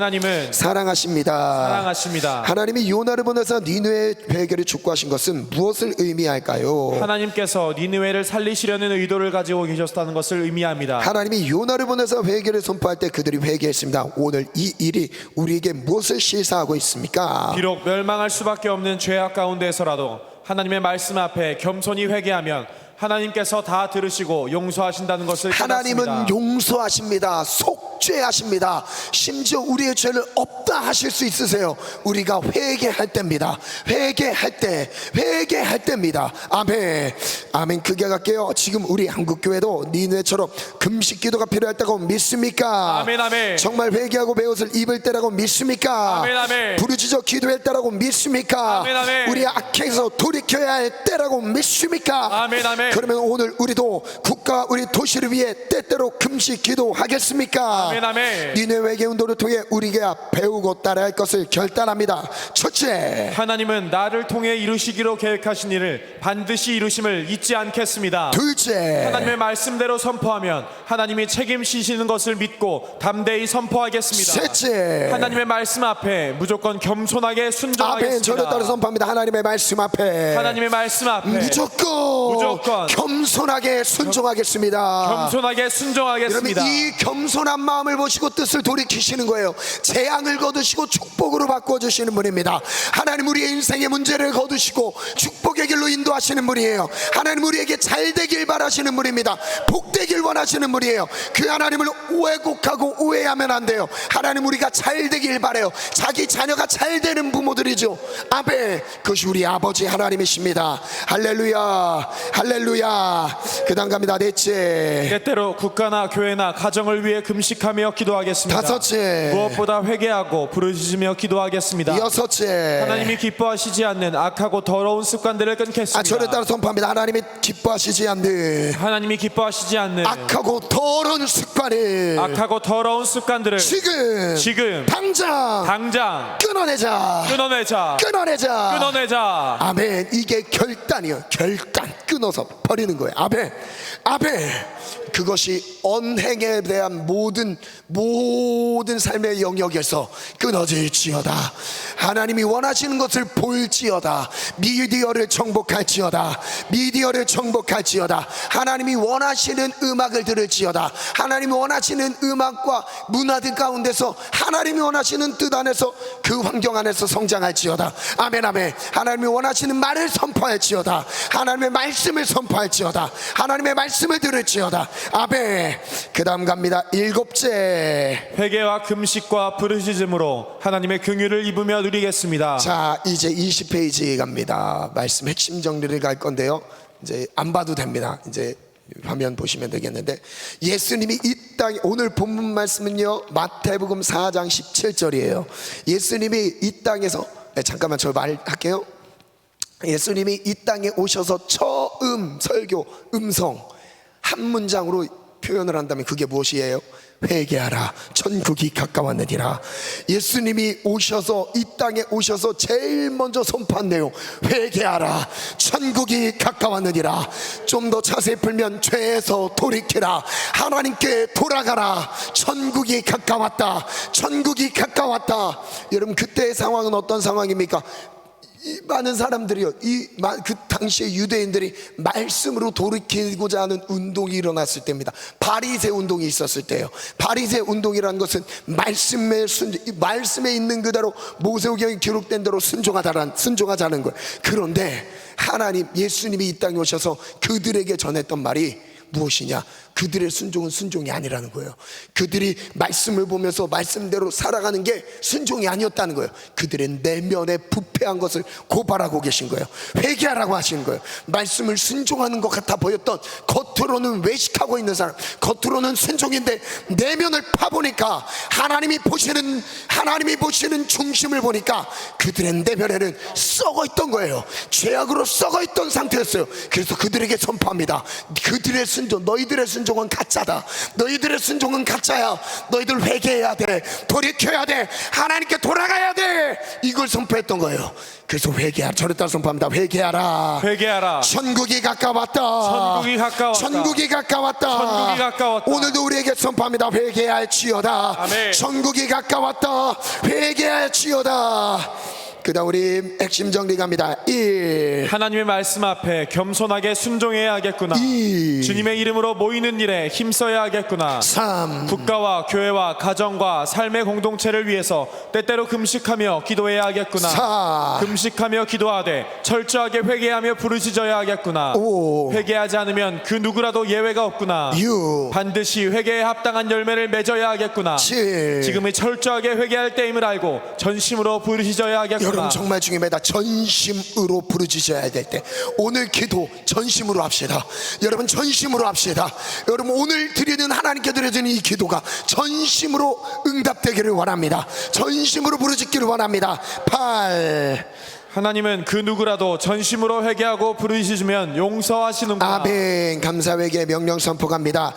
사랑하십니다. 사랑하십니다. 하나님이 요나를 보내서 니느웨 회개를 촉구하신 것은 무엇을 의미할까요? 하나님께서 니느웨를 살리시려는 의도를 가지고 계셨다는 것을 의미합니다. 하나님이 요나를 보내서 회개를 선포할 때 그들이 회개했습니다. 오늘 이 일이 우리에게 무엇을 시사하고 있습니까? 비록 멸망할 수밖에 없는 죄악 가운데서라도 하나님의 말씀 앞에 겸손히 회개하면 하나님께서 다 들으시고 용서하신다는 것을 하나님은 깨닫습니다. 용서하십니다. 속죄하십니다. 심지어 우리의 죄를 없다 하실 수 있으세요. 우리가 회개할 때입니다. 회개할 때입니다. 아멘. 아멘. 크게 갈게요. 지금 우리 한국교회도 니느웨처럼 금식 기도가 필요했다고 믿습니까? 아멘, 아멘. 정말 회개하고 배옷을 입을 때라고 믿습니까? 아멘, 아멘. 부르짖어 기도할 때라고 믿습니까? 아멘, 아멘. 우리 악행에서 돌이켜야 할 때라고 믿습니까? 아멘, 아멘. 그러면 오늘 우리도 국가 우리 도시를 위해 때때로 금식 기도하겠습니까? 아멘, 아멘. 니네 회개 운동을 통해 우리가 배우고 따라할 것을 결단합니다. 첫째, 하나님은 나를 통해 이루시기로 계획하신 일을 반드시 이루심을 잊지 않겠습니다. 둘째, 하나님의 말씀대로 선포하면 하나님이 책임지시는 것을 믿고 담대히 선포하겠습니다. 셋째, 하나님의 말씀 앞에 무조건 겸손하게 아멘. 순종하겠습니다. 저를 따라 선포합니다. 하나님의 말씀 앞에 하나님의 말씀 앞에 무조건 겸손하게 순종하겠습니다. 겸손하게 순종하겠습니다. 여러분, 이 겸손한 마음을 보시고 뜻을 돌이키시는 거예요. 재앙을 거두시고 축복으로 바꿔주시는 분입니다. 하나님 우리의 인생의 문제를 거두시고 축복의 길로 인도하시는 분이에요. 하나님 우리에게 잘 되길 바라시는 분입니다. 복되길 원하시는 분이에요. 그 하나님을 왜곡하고 오해하면 안 돼요. 하나님 우리가 잘 되길 바라요. 자기 자녀가 잘 되는 부모들이죠. 아멘. 그것이 우리 아버지 하나님이십니다. 할렐루야, 할렐루야. 그 다음 갑니다. 넷째, 때때로 국가나 교회나 가정을 위해 금식하며 기도하겠습니다. 다섯째, 무엇보다 회개하고 부르짖으며 기도하겠습니다. 여섯째, 하나님이 기뻐하시지 않는 악하고 더러운 습관들을 끊겠습니다. 저를 따라 선포합니다. 하나님이 기뻐하시지 않는 하나님이 기뻐하시지 않는 악하고 더러운 습관을 악하고 더러운 습관들을 지금 당장 끊어내자. 아멘. 이게 결단이요. 결단. 끊어서 버리는 거예요. 아멘. 그것이 언행에 대한 모든 삶의 영역에서 끊어질지어다. 하나님이 원하시는 것을 볼지어다. 미디어를 정복할지어다. 하나님이 원하시는 음악을 들을지어다. 하나님이 원하시는 음악과 문화들 가운데서 하나님이 원하시는 뜻 안에서 그 환경 안에서 성장할지어다. 아멘. 하나님이 원하시는 말을 선포할지어다. 하나님의 말씀을 선포할지어다. 하나님의 말씀을 들을지어다. 아멘. 그 다음 갑니다. 일곱째, 회개와 금식과 부르짖음으로 하나님의 긍휼을 입으며 누리겠습니다. 자, 이제 20페이지 갑니다. 말씀 핵심 정리를 갈 건데요. 이제 안 봐도 됩니다. 이제 화면 보시면 되겠는데, 예수님이 이 땅에, 오늘 본문 말씀은요 마태복음 4장 17절이에요 예수님이 이 땅에서, 잠깐만 저 말할게요. 예수님이 이 땅에 오셔서 처음 설교, 음성 한 문장으로 표현을 한다면 그게 무엇이에요? 회개하라, 천국이 가까웠느니라. 예수님이 오셔서, 이 땅에 오셔서 제일 먼저 선포한 내용, 회개하라, 천국이 가까웠느니라. 좀 더 자세히 풀면 죄에서 돌이키라, 하나님께 돌아가라, 천국이 가까웠다. 여러분, 그때의 상황은 어떤 상황입니까? 이 많은 사람들이요, 그 당시에 유대인들이 말씀으로 돌이키고자 하는 운동이 일어났을 때입니다. 바리새 운동이 있었을 때요. 바리새 운동이라는 것은 말씀에 있는 그대로 모세오경에 기록된 대로 순종하자는 거예요. 그런데 하나님, 예수님이 이 땅에 오셔서 그들에게 전했던 말이 무엇이냐? 그들의 순종은 순종이 아니라는 거예요. 그들이 말씀을 보면서 말씀대로 살아가는 게 순종이 아니었다는 거예요. 그들의 내면에 부패한 것을 고발하고 계신 거예요. 회개하라고 하시는 거예요. 말씀을 순종하는 것 같아 보였던, 겉으로는 외식하고 있는 사람, 겉으로는 순종인데 내면을 파보니까 하나님이 보시는 중심을 보니까 그들의 내면에는 썩어 있던 거예요. 죄악으로 썩어 있던 상태였어요. 그래서 그들에게 선포합니다. 그들의 순종, 너희들의 순종은 가짜다. 너희들의 순종은 가짜야. 너희들 회개해야 돼. 돌이켜야 돼. 하나님께 돌아가야 돼. 이걸 선포했던 거예요. 그래서 회개하라. 저를 따라 선포합니다. 회개하라. 회개하라. 천국이 가까웠다. 천국이 가까웠다. 천국이 가까웠다. 천국이 가까웠다. 오늘도 우리에게 선포합니다. 회개할지어다. 아멘. 천국이 가까웠다. 회개할지어다. 그 다음 우리 핵심 정리 갑니다. 1. 하나님의 말씀 앞에 겸손하게 순종해야 하겠구나. 2. 주님의 이름으로 모이는 일에 힘써야 하겠구나. 3. 국가와 교회와 가정과 삶의 공동체를 위해서 때때로 금식하며 기도해야 하겠구나. 4. 금식하며 기도하되 철저하게 회개하며 부르짖어야 하겠구나. 5. 회개하지 않으면 그 누구라도 예외가 없구나. 6. 반드시 회개에 합당한 열매를 맺어야 하겠구나. 7. 지금이 철저하게 회개할 때임을 알고 전심으로 부르짖어야 하겠구나. 여러분 정말 중요합니다. 전심으로 부르짖어야 될 때 오늘 기도 전심으로 합시다. 여러분 전심으로 합시다. 여러분 오늘 드리는 하나님께 드려지는 이 기도가 전심으로 응답되기를 원합니다. 전심으로 부르짖기를 원합니다. 8. 하나님은 그 누구라도 전심으로 회개하고 부르짖으면 용서하시는구나. 아멘. 감사회개 명령 선포 갑니다.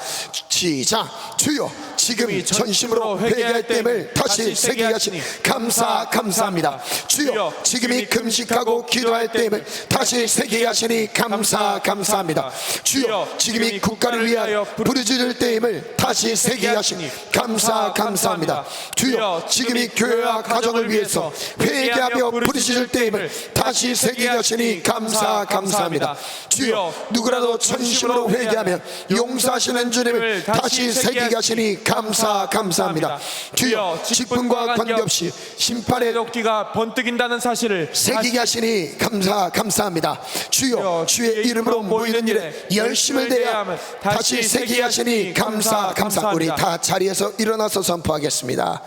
시작. 주여 지금 전심으로 회개할 땜을 다시 세게 하시니 감사합니다. 주여 지금이 금식하고 기도할 땜을 다시 세게 하시니 감사합니다. 주여 지금이 국가를 위하여 부르짖을 땜을 다시 세게 하시니 감사합니다. 주여 지금이 교회와 가정을 위해서 회개하며 부르짖을 땜을 다시 세게 하시니 감사합니다. 주여 누구라도 전심으로 회개하면 용서하시는 주님을 다시 세게 하시니 감사합니다. 주여 직분과 관계없이 심판의 도끼가 번뜩인다는 사실을 새기게 하시니 감사합니다. 주여 주의 이름으로 모이는 일에 열심을 내야 다시 새기게 하시니 감사합니다. 우리 다 자리에서 일어나서 선포하겠습니다.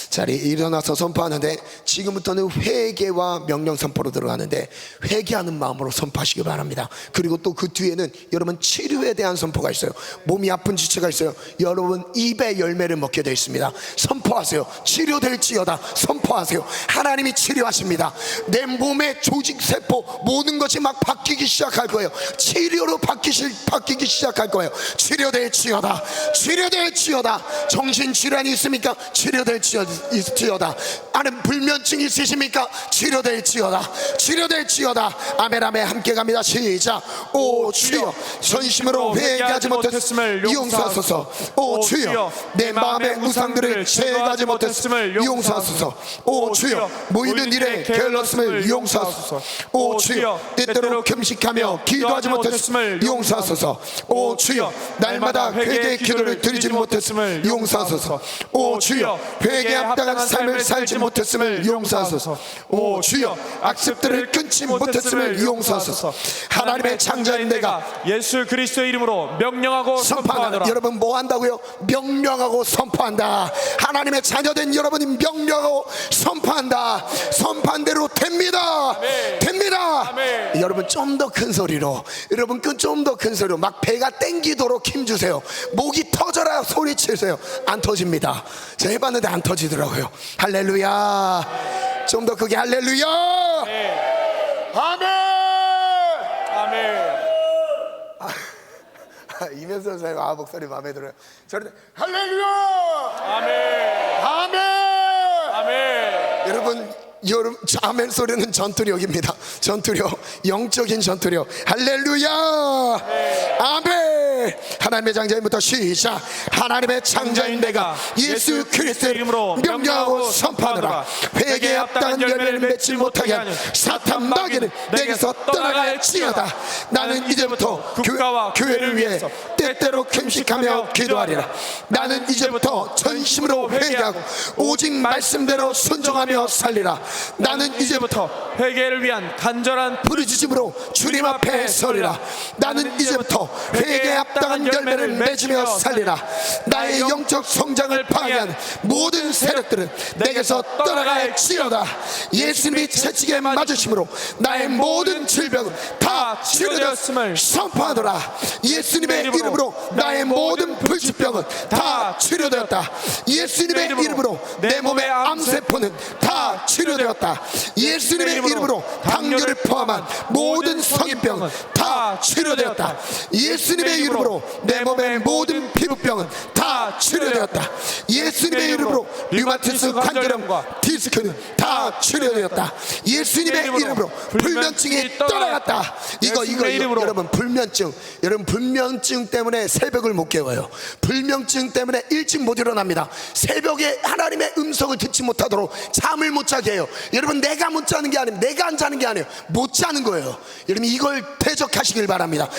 자리에 일어나서 선포하는데 지금부터는 회개와 명령 선포로 들어가는데 회개하는 마음으로 선포하시기 바랍니다. 그리고 또 그 뒤에는 여러분 치료에 대한 선포가 있어요. 몸이 아픈 지체가 있어요. 여러분 입의 열매를 먹게 되어 있습니다. 선포하세요. 치료될지어다. 선포하세요. 하나님이 치료하십니다. 내 몸의 조직 세포 모든 것이 막 바뀌기 시작할 거예요. 치료로 바뀌기 시작할 거예요. 치료될지어다. 치료될지어다. 정신질환이 있습니까? 치료될지어다. 아는 불면증이 있으십니까? 치료될지어다. 치료될지어다. 아멘 아멘. 함께 갑니다. 시작. 오 주여 전심으로 회개하지 못했음을 용서하소서. 오 주여 내 마음의 우상들을 제거하지 못했음을 용서하소서. 오 주여 모이는 일에 게을렀음을 용서하소서. 오 주여 때때로 금식하며 기도하지 못했음을 용서하소서. 오 주여 날마다 회개의 기도를 드리지 못했음을 용서하소서. 오 주여 회개에 합당한 삶을 살지 못했음을 용서하소서. 오 주여 악습들을 끊지 못했음을 용서하소서. 하나님의 창자인 내가 예수 그리스도의 이름으로 명령하고 선포하노라. 여러분 뭐 한다고요? 명령하고 선포한다. 하나님의 자녀된 여러분이 명령하고 선포한다. 선포한 대로 됩니다. 아멘. 됩니다. 아멘. 여러분 좀 더 큰 소리로, 여러분 좀 더 큰 소리로 막 배가 땡기도록 힘주세요. 목이 터져라 소리치세요. 안 터집니다. 제가 해봤는데 안 터지더라고요. 할렐루야. 좀 더 크게 할렐루야. 아멘. 아멘. 이면서 선생님 목소리 마음에 들어요. 저는 할렐루야. 아멘. 아멘. 아멘. 여러분 아멘 소리는 전투력입니다. 전투력, 영적인 전투력. 할렐루야. 아멘. 하나님의 장자인부터 시작. 하나님의 장자인 내가 예수 그리스도의 이름으로 명령하고 선포하노라. 회개에 합당한 열매를 맺지 못하게 하는 사탄 마귀는 내게서 떠나갈지어다. 나는 이제부터 국가와 교회를 위해서 때때로 금식하며 기도하리라. 나는 이제부터 전심으로 회개하고 오직 말씀대로 순종하며 살리라. 나는 이제부터 회개를 위한 간절한 부르짖음으로 주님 앞에 서리라. 나는 이제부터 회개에 합당한 열매를 맺으며 살리라. 나의 영적 성장을 파괴하는 모든 세력들은 내게서 떠나갈지어다. 예수님이 채찍에 맞으심으로 나의 모든 질병은 다 치료되었음을 선포하노라. 예수님의 이름으로 나의 모든 불치병은 다 치료되었다. 예수님의 이름으로 내 몸의 암세포는 다 치료되었다. 예수님의 이름으로 당뇨를 포함한 모든 성인병은 다 다 치료되었다. 예수님의 이름으로 내 몸의 모든 피부병은 다 치료되었다. 예수님의 이름으로 류마티스 관절염과 디스크는 다 치료되었다. 예수님의 이름으로 불면증이 떠나갔다. 이거 여러분, 불면증 때문에 새벽을 못 깨워요. 불면증 때문에 일찍 못 일어납니다. 새벽에 하나님의 음성을 듣지 못하도록 잠을 못 자게 해요. 여러분, 내가 못 자는 게 아니에요. 내가 안 자는 게 아니에요. 못 자는 거예요. 여러분, 이걸 대적하시길 바랍니다.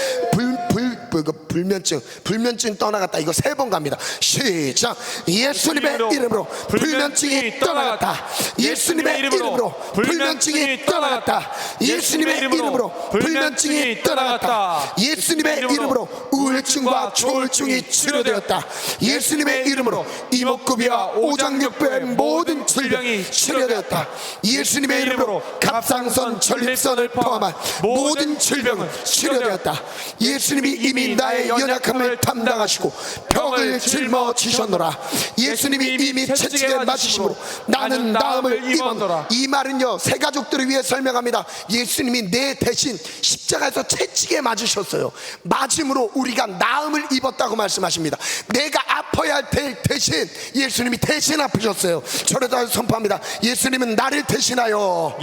불면증 떠나갔다. 이거 3번 갑니다. 시작. 예수님의 이름으로 불면증이 떠나갔다. 예수님의 이름으로 불면증이 떠나갔다. 예수님의 이름으로 불면증이 떠나갔다. 예수님의 이름으로 우울증과 조울증이 치료되었다. 예수님의 이름으로 이목구비와 오장육부의 모든 질병이 치료되었다. 예수님의 이름으로 갑상선, 전립선을 포함한 모든 질병은 치료되었다. 예수님이 이미 나의 연약함을 담당하시고 벽을 짊어지셨노라. 예수님이 이미 채찍에 맞으심으로 나는 나음을 입었노라. 이 말은요, 새 가족들을 위해 설명합니다. 예수님이 내 대신 십자가에서 채찍에 맞으셨어요. 맞음으로 우리가 나음을 입었다고 말씀하십니다. 내가 아파야 할 대신 예수님이 대신 아프셨어요. 저러다 선포합니다. 예수님은 나를 대신하여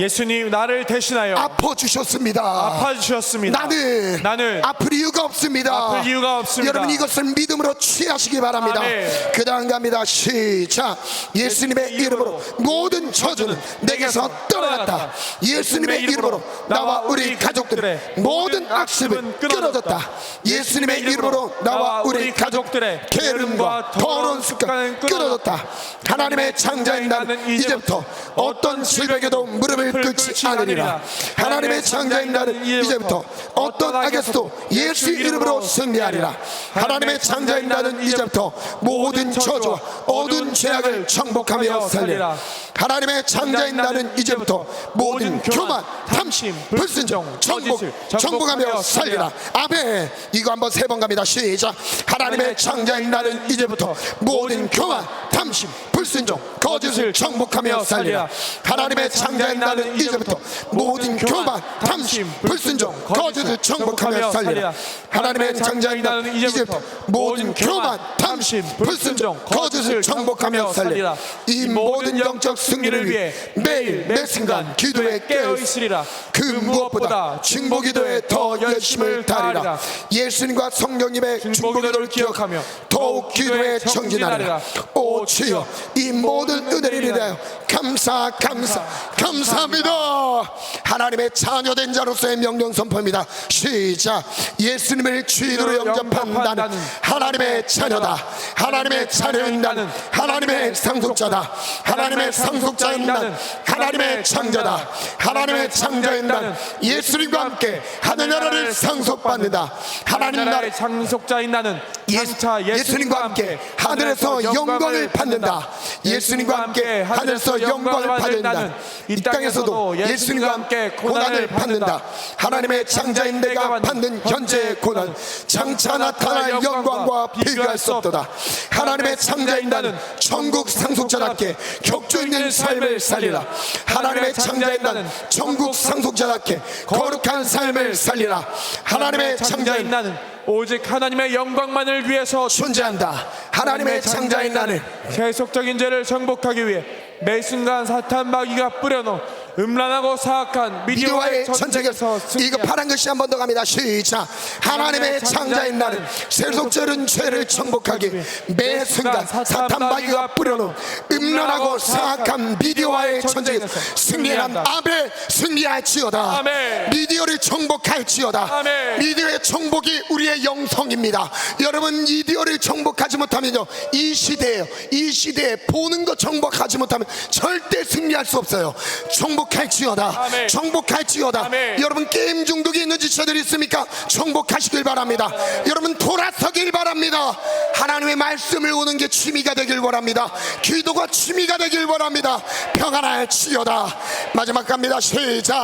아파 주셨습니다. 나는 아플 이유가 없습니다. 여러분, 이것을 믿음으로 취하시기 바랍니다. 그 다음 갑니다. 시작. 예수님의 이름으로 모든 저주는 내게서 떠나갔다. 예수님의 이름으로 나와 우리 가족들의 모든 악습은 끊어졌다. 예수님의 이름으로 나와 우리 가족들의 게으름과 더러운 습관은 끊어졌다. 하나님의 창자인 나는 이제부터 어떤 질병에도 무릎을 꿇지 않으리라. 하나님의 창자인 나는 이제부터 어떤 악에서도 예수 이름으로 승리하리라. 하나님의 창자인 나는 이제부터 모든 저주와 어두운 죄악을 정복하며 살리라. 하나님의 창자인 나는 이제부터 모든 교만, 탐심, 불순종, 정복하며 살리라. 아멘. 이거 한번 3번 갑니다. 시작. 하나님의 창자인 나는 이제부터 모든 교만, 탐심, 불순종, 거짓을 정복하며 살리라. 하나님의 창자인 나는 이제부터 모든 교만, 탐심, 불순종, 거짓을 정복하며 살리라. 하나님의 창자인 나는 이제부터 모든 교만, 탐심, 불순종, 거짓을 정복하며 살리라. 이 모든 영적 승리를 위해 매일 매 순간 기도에 깨어 있으리라. 그 무엇보다 중보기도에 더 열심을 다하리라. 예수님과 성령님의 중보기도를 기억하며 더욱 기도에 정진하리라. 오 주여, 이 모든 은혜를 인하여 감사합니다. 하나님의 자녀된 자로서의 명령 선포입니다. 시작. 예수님을 주인으로 영접한 나는 하나님의 자녀다. 하나님의 자녀인 나는 하나님의 상속자다. 하나님의 상속자인 나는 하나님의 창자다. 하나님의 창자인 나는 예수님과 함께 하늘나라를 상속받는다. 하나님 나라의 상속자인 나는 예수님과 함께 하늘에서 영광을 받는다. 예수님과 함께 하늘에서 영광을 받는다. 이 땅에서도 예수님과 함께 고난을 받는다. 하나님의 창자인 내가 받는 현재의 고난, 장차 나타날 영광과 비교할 수 없도다. 하나님의 창자인 나는 천국 상속자답게 격조 있는 삶을 살리라. 하나님의 창자인 나는 천국 상속자답게 거룩한 삶을 살리라. 하나님의 창자인 나는 오직 하나님의 영광만을 위해서 존재한다. 하나님의 창자인 나는 세속적인 죄를 정복하기 위해 매 순간 사탄 마귀가 뿌려놓은 음란하고 사악한 미디어와의 전쟁에서 이거 파란 글씨 한 번 더 갑니다. 시작. 하나님의 창자인 나는 세속적인 죄를 정복하기 위해 매 순간 사탄 마귀가 뿌려놓은 음란하고 사악한 미디어와의 전쟁에서 승리한다. 아멘. 승리할지어다. 아멘. 미디어를 정복할지어다. 아멘. 미디어의 정복이 우리의 영성입니다. 여러분, 미디어를 정복하지 못하면요, 이 시대에 보는 거 정복하지 못하면 절대 승리할 수 없어요. 정복할지어다. 아멘. 정복할지어다. 아멘. 여러분, 게임 중독이 있는 지체들이 있습니까? 정복하시길 바랍니다. 아멘. 여러분, 돌아서길 바랍니다. 하나님의 말씀을 오는 게 취미가 되길 원합니다. 기도가 취미가 되길 원합니다. 평안할지어다. 마지막 갑니다. 시작.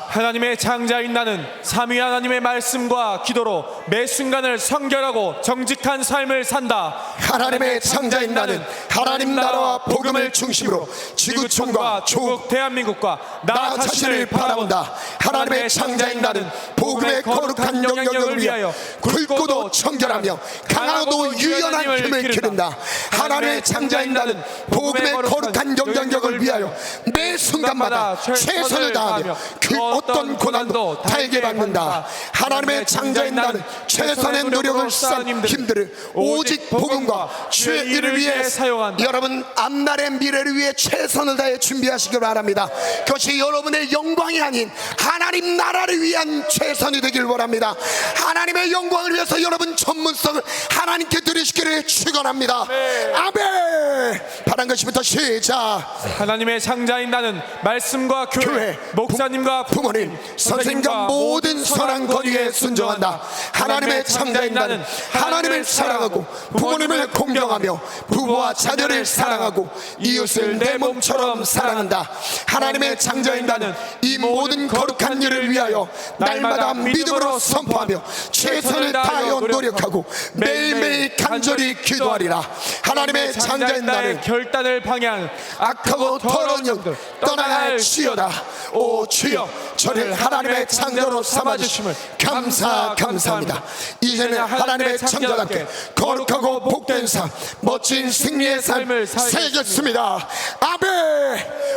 하나님의 창자인 나는 삼위 하나님의 말씀과 기도로 매 순간을 성결하고 정직한 삶을 산다. 하나님의 창자인 나는 하나님 나라와 복음을 중심으로 지구촌과 조국 대한민국과 나 자신을 바라본다. 하나님의 창자인 나는 복음의 거룩한 영향력을 위하여 굵고도 청결하며 강하고도 유연한 힘을 기른다. 하나님의 창자인 나는 복음의 거룩한 영향력을 위하여 매 순간마다 최선을 다하며 그 어떤 고난도 달게 받는다. 하나님의 창자인 나는 최선의 노력을 쌓은 힘들을 오직 복음과 주의 일을 위해 사용한다. 여러분 앞날의 미래를 위해 최선을 다해 준비하시길 바랍니다. 그것이 여러분의 영광이 아닌 하나님 나라를 위한 최선이 되길 원합니다. 하나님의 영광을 위해서 여러분 전문성을 하나님께 드리시기를 축원합니다. 아멘. 바란 것부터 시작. 하나님의 창자인 나는 말씀과 교회, 목사님과 부모님, 선생님과 모든 선한 권위에 순종한다. 하나님의 창자인 나는 하나님을 사랑하고 부모님을 공경하며 부부와 자녀를 사랑하고 이웃을 내 몸처럼 사랑한다. 하나님의 창자인 나는 이 모든 거룩한 일을 위하여 날마다 믿음으로 선포하며 최선을 다하여 노력하고 매일매일 간절히 기도하리라. 하나님의 창자인 나는 결단을 방향 악하고 더러운 영들 떠나갈지어다. 오 주여 저를 하나님의 창자로 삼아주심을 감사합니다. 이제는 하나님의 창자답게 거룩하고 복된 삶, 멋진 승리의 삶을 살겠습니다. 아멘.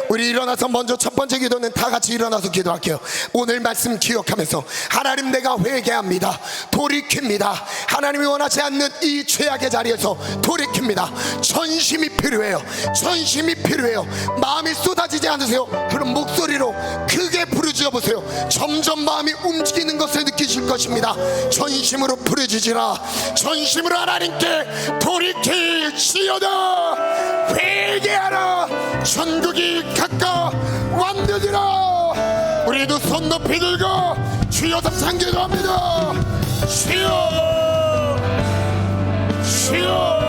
우리 일어나서 먼저 첫 번째 기도는 다 같이 일어나서 기도할게요. 오늘 말씀 기억하면서 하나님 내가 회개합니다. 돌이킵니다. 하나님이 원하지 않는 이 죄악의 자리에서 돌이킵니다. 전심이 필요해요. 전심이 필요해요. 마음이 쏟아지지 않으세요? 그럼 목소리로 크게 부르짖어 보세요. 점점 마음이 움직이는 것을 느끼실 것입니다. 전심으로 부르짖으라. 전심으로 하나님께 돌이킬지어다. 회개하라. 천국이 가까 왔느니라. 우리도 손 높이 들고 주여 삼창 기도합니다. 주여 주여